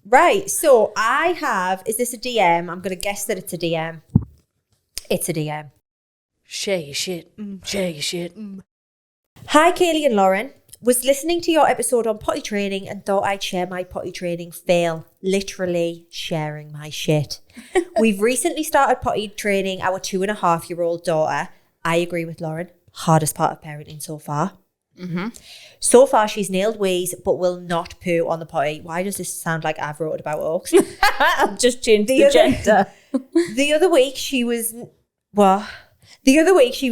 Right. So I have, is this a DM? I'm going to guess that it's a DM. It's a DM. Share your shit. Share your shit. Hi, Kayleigh and Lauren. Was listening to your episode on potty training and thought I'd share my potty training fail. Literally sharing my shit. We've recently started potty training our 2.5-year-old daughter. I agree with Lauren. Hardest part of parenting so far. Mm-hmm. So far, she's nailed wheeze, but will not poo on the potty. Why does this sound like I've wrote about Oaks? I've just changed the gender. The other week, she was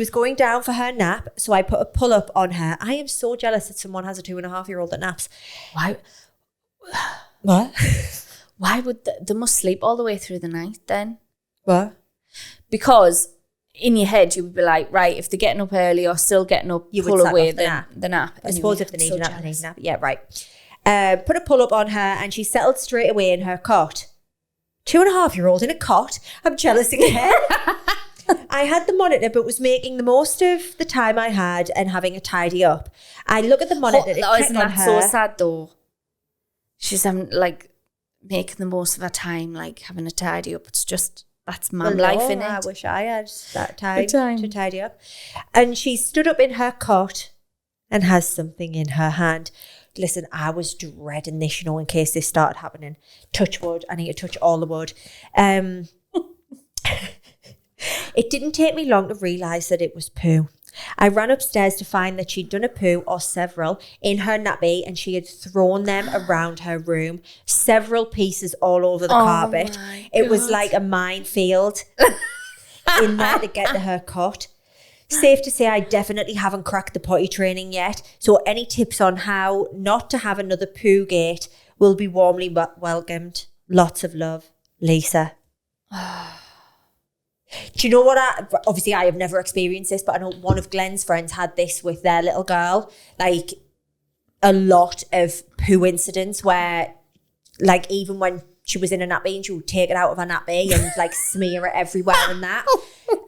going down for her nap, so I put a pull-up on her. I am so jealous that someone has a 2.5-year-old that naps. Why? What? Why would they must sleep all the way through the night then? What? Because in your head, you would be like, right, if they're getting up early or still getting up, you pull would away the nap. I suppose if they need a nap, they need a nap. Yeah, right. Put a pull-up on her and she settled straight away in her cot. 2.5-year-old in a cot? I'm jealous again. I had the monitor but was making the most of the time I had and having a tidy up. I look at the monitor. Isn't that so sad though? She's having, like, making the most of her time, like having a tidy up. It's just... That's mum life, innit? I wish I had that time to tidy up. And she stood up in her cot and has something in her hand. Listen, I was dreading this, you know, in case this started happening. Touch wood. I need to touch all the wood. It didn't take me long to realise that it was poo. I ran upstairs to find that she'd done a poo or several in her nappy and she had thrown them around her room, several pieces all over the carpet. It was like a minefield in there to get to her cot. Safe to say I definitely haven't cracked the potty training yet, so any tips on how not to have another poo gate will be warmly welcomed. Lots of love, Lisa. Do you know what? Obviously, I have never experienced this, but I know one of Glenn's friends had this with their little girl. Like, a lot of poo incidents where, like, even when she was in a nappy and she would take it out of her nappy and, like, smear it everywhere and that.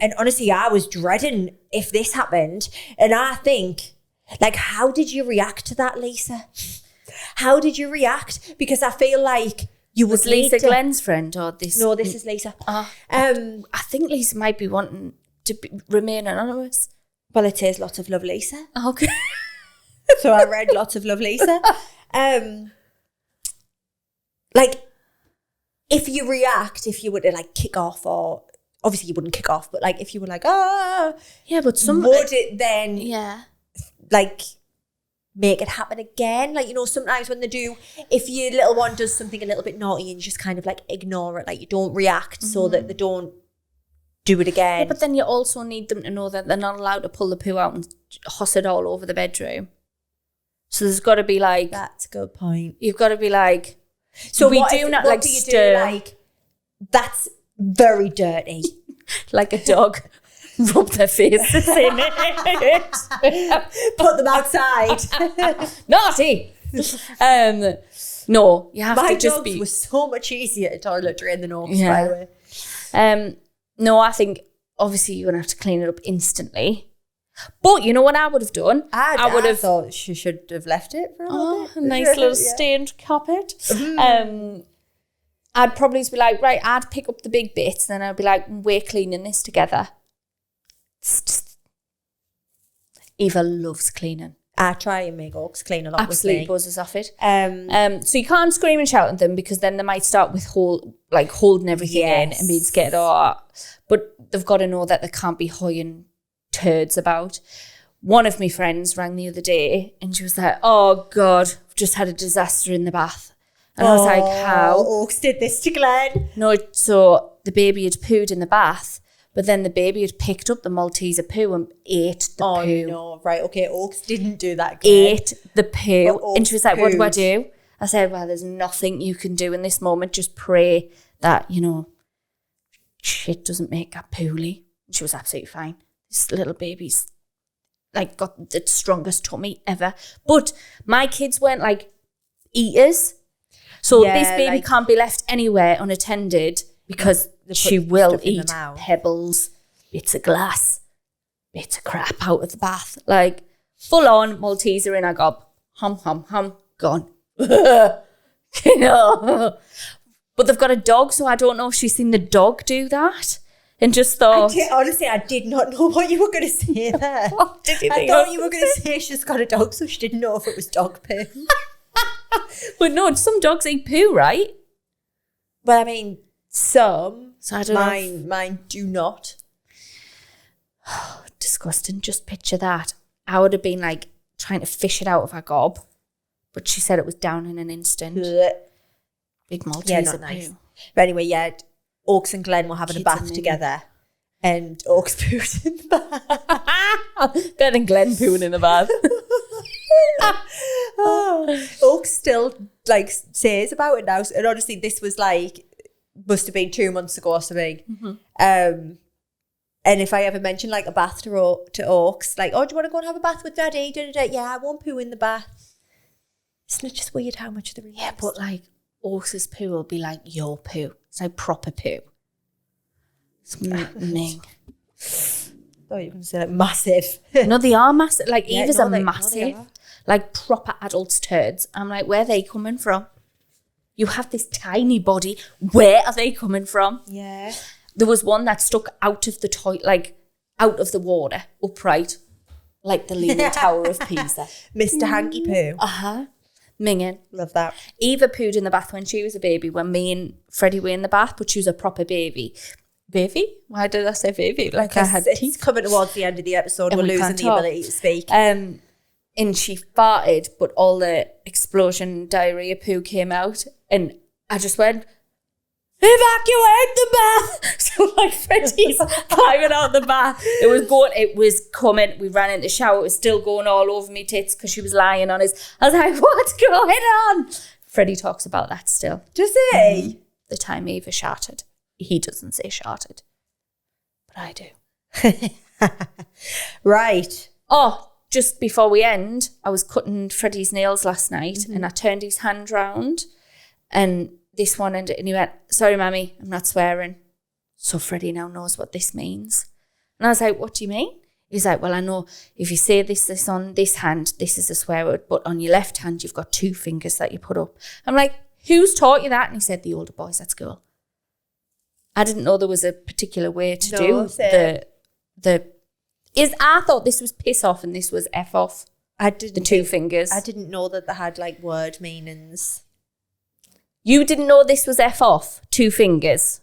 And honestly, I was dreading if this happened. And I think, like, how did you react to that, Lisa? How did you react? Because I feel like... Was Lisa Glenn's friend or this? No, this is Lisa. I think Lisa might be wanting to remain anonymous. Well, it says lots of love, Lisa. Okay. So I read lots of love, Lisa. Like, if you were to like kick off, or obviously you wouldn't kick off, but like if you were like, yeah, but would it then, like, make it happen again? Like, you know, sometimes when they do, if your little one does something a little bit naughty and you just kind of like ignore it, like you don't react so that they don't do it again. Yeah, but then you also need them to know that they're not allowed to pull the poo out and hoss it all over the bedroom. So there's got to be like... That's a good point. You've got to be like... So we do not like stir. Like, that's very dirty. Like a dog. Rub their faces in it. Put them outside. Naughty. No, you have My to just dogs be... were so much easier to toilet drain than Oaks, by the way. No, I think obviously you're going to have to clean it up instantly. But you know what I would have done? I would have thought she should have left it for a little bit. A nice little stained carpet. I'd probably be like, right, I'd pick up the big bits, then I'd be like, we're cleaning this together. Eva loves cleaning. I try and make Oaks clean a lot. Absolutely buzzes off it. So you can't scream and shout at them because then they might start with holding everything in and being scared. But they've got to know that they can't be hoying turds about. One of my friends rang the other day and she was like, oh God, I've just had a disaster in the bath. And I was like, how? Oaks did this to Glenn. No, so the baby had pooed in the bath, But then the baby had picked up the Malteser poo and ate the poo. Oh, no. Right, okay. Oaks didn't do that. Ate the poo. And she was like, pooed. what do? I said, well, there's nothing you can do in this moment. Just pray that, shit doesn't make that pooly. And she was absolutely fine. This little baby's like got the strongest tummy ever. But my kids weren't like eaters. So this baby can't be left anywhere unattended because she will eat pebbles, bits of glass, bits of crap out of the bath. Like full on Malteser in a gob. Hum, hum, hum, gone. But they've got a dog, so I don't know if she's seen the dog do that and just thought... Honestly, I did not know what you were going to say there. What did you think? I thought you were going to say she's got a dog, so she didn't know if it was dog poo. But no, some dogs eat poo, right? Well, I mean, some. So I don't know. Mine do not. Disgusting. Just picture that. I would have been like trying to fish it out of her gob, but she said it was down in an instant. Blech. Big Malteser Yeah, not nice. But anyway, Oaks and Glenn were having a bath together, and Oaks pooed in the bath. Better than Glenn pooing in the bath. Oaks still like says about it now, and honestly, this was like must have been 2 months ago or something. And if I ever mention like a bath to Oaks, like, oh, do you want to go and have a bath with Daddy? Yeah, I won't poo in the bath. Isn't it just weird how much there is? Yeah, but like Oaks's poo will be like your poo. It's like proper poo. It's ming. Oh, you can say like massive. No, they are massive. Like Eva's a they massive, are. like proper adult's turds. I'm like, where are they coming from? You have this tiny body. Where are they coming from? Yeah. There was one that stuck out of the toilet, like out of the water, upright, like the Leaning Tower of Pisa. Mr. Hanky Poo. Minging. Love that. Eva pooed in the bath when she was a baby, when me and Freddie were in the bath, but she was a proper baby. Baby? Why did I say baby? Like I had it's teeth. coming towards the end of the episode. And We're we losing can't the talk. ability to speak. And she farted, but all the explosion diarrhea poo came out, and I just went, evacuate the bath. So like Freddie's climbing out the bath. It was coming. We ran in the shower. It was still going all over me tits because she was lying on his. I was like, what's going on? Freddie talks about that still. Does he? The time Eva sharted. He doesn't say sharted, but I do. Right. Oh, just before we end, I was cutting Freddie's nails last night and I turned his hand round and this one and he went, sorry, Mammy, I'm not swearing. So Freddie now knows what this means. And I was like, what do you mean? He's like, well, I know if you say this on this hand, this is a swear word, but on your left hand, you've got 2 fingers that you put up. I'm like, who's taught you that? And he said, the older boys at school. I didn't know there was a particular way to do I thought this was piss off and this was F off. The 2 fingers. I didn't know that they had like word meanings. You didn't know this was F off, 2 fingers.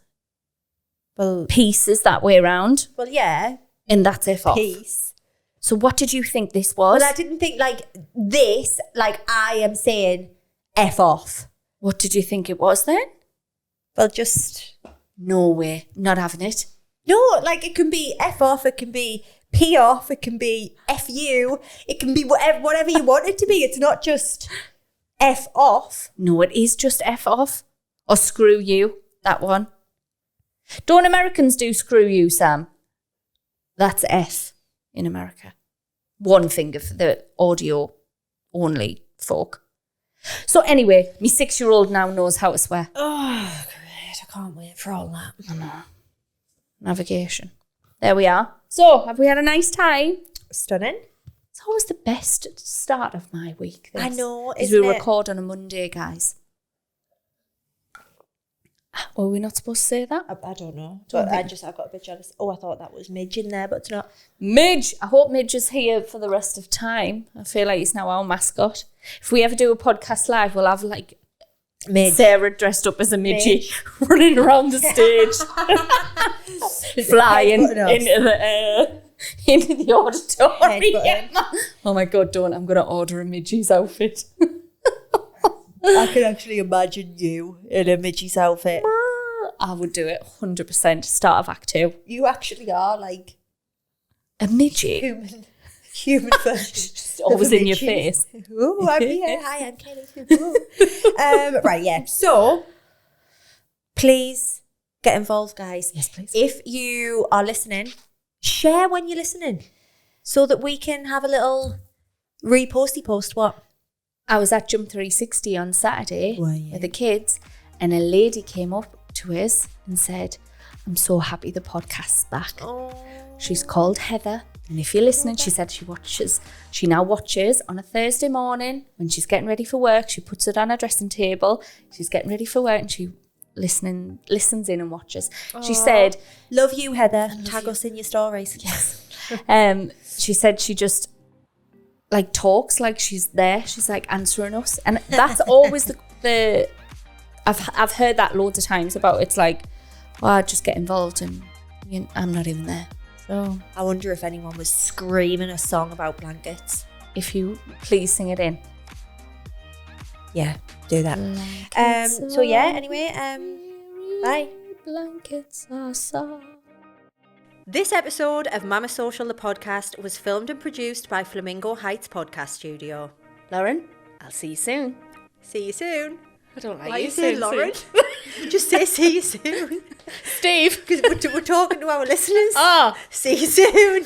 Well, Peace is that way around. Well, yeah. And that's F off. Peace. So what did you think this was? Well, I didn't think like this, like I am saying F off. What did you think it was then? Well, just... No way. Not having it. No, like it can be F off, it can be P off, it can be F you, it can be whatever you want it to be. It's not just F off. No, it is just F off. Or screw you, that one. Don't Americans do screw you, Sam? That's F in America. 1 finger for the audio only folk. So anyway, my 6-year-old now knows how to swear. Oh, great. I can't wait for all that. I know. Navigation. There we are. So, have we had a nice time? Stunning. It's always the best start of my week. I know, Because we isn't it? record on a Monday, guys. Were we not supposed to say that? I don't know. But I got a bit jealous. Oh, I thought that was Midge in there, but it's not. Midge! I hope Midge is here for the rest of time. I feel like he's now our mascot. If we ever do a podcast live, we'll have like Midge. Sarah dressed up as a Midgie running around the stage. Flying into the air. Into the auditorium. Oh my God, I'm going to order a Midgie's outfit. I can actually imagine you in a Midgie's outfit. I would do it 100%. Start of Act 2. You actually are like a midget. Human version. Always in your face. Ooh, I'm here. Hi, I'm Kayleigh. Right, yeah. So, please get involved, guys. Yes, please. If you are listening, share when you're listening so that we can have a little reposty post. What? I was at Jump 360 on Saturday yeah. with the kids, and a lady came up to us and said, I'm so happy the podcast's back. Oh. She's called Heather, and if you're listening, she said she now watches on a Thursday morning when she's getting ready for work. She puts it on her dressing table. She's getting ready for work, and she listens in and watches. Aww. She said, love you, Heather. Tag us in your stories. Yes. She said she just like talks like she's there. She's like answering us, and that's always the I've heard that loads of times about it's like, well, I just get involved and I'm not even there. So I wonder if anyone was screaming a song about blankets. If you please sing it in. Yeah, do that. So yeah, anyway, bye. Blankets are soft. This episode of Mama Social, the podcast, was filmed and produced by Flamingo Heights Podcast Studio. Lauren, I'll see you soon. See you soon. I don't like Why you you saying Lauren? Just say see you soon. Steve. Because we're talking to our listeners. Oh. See you soon.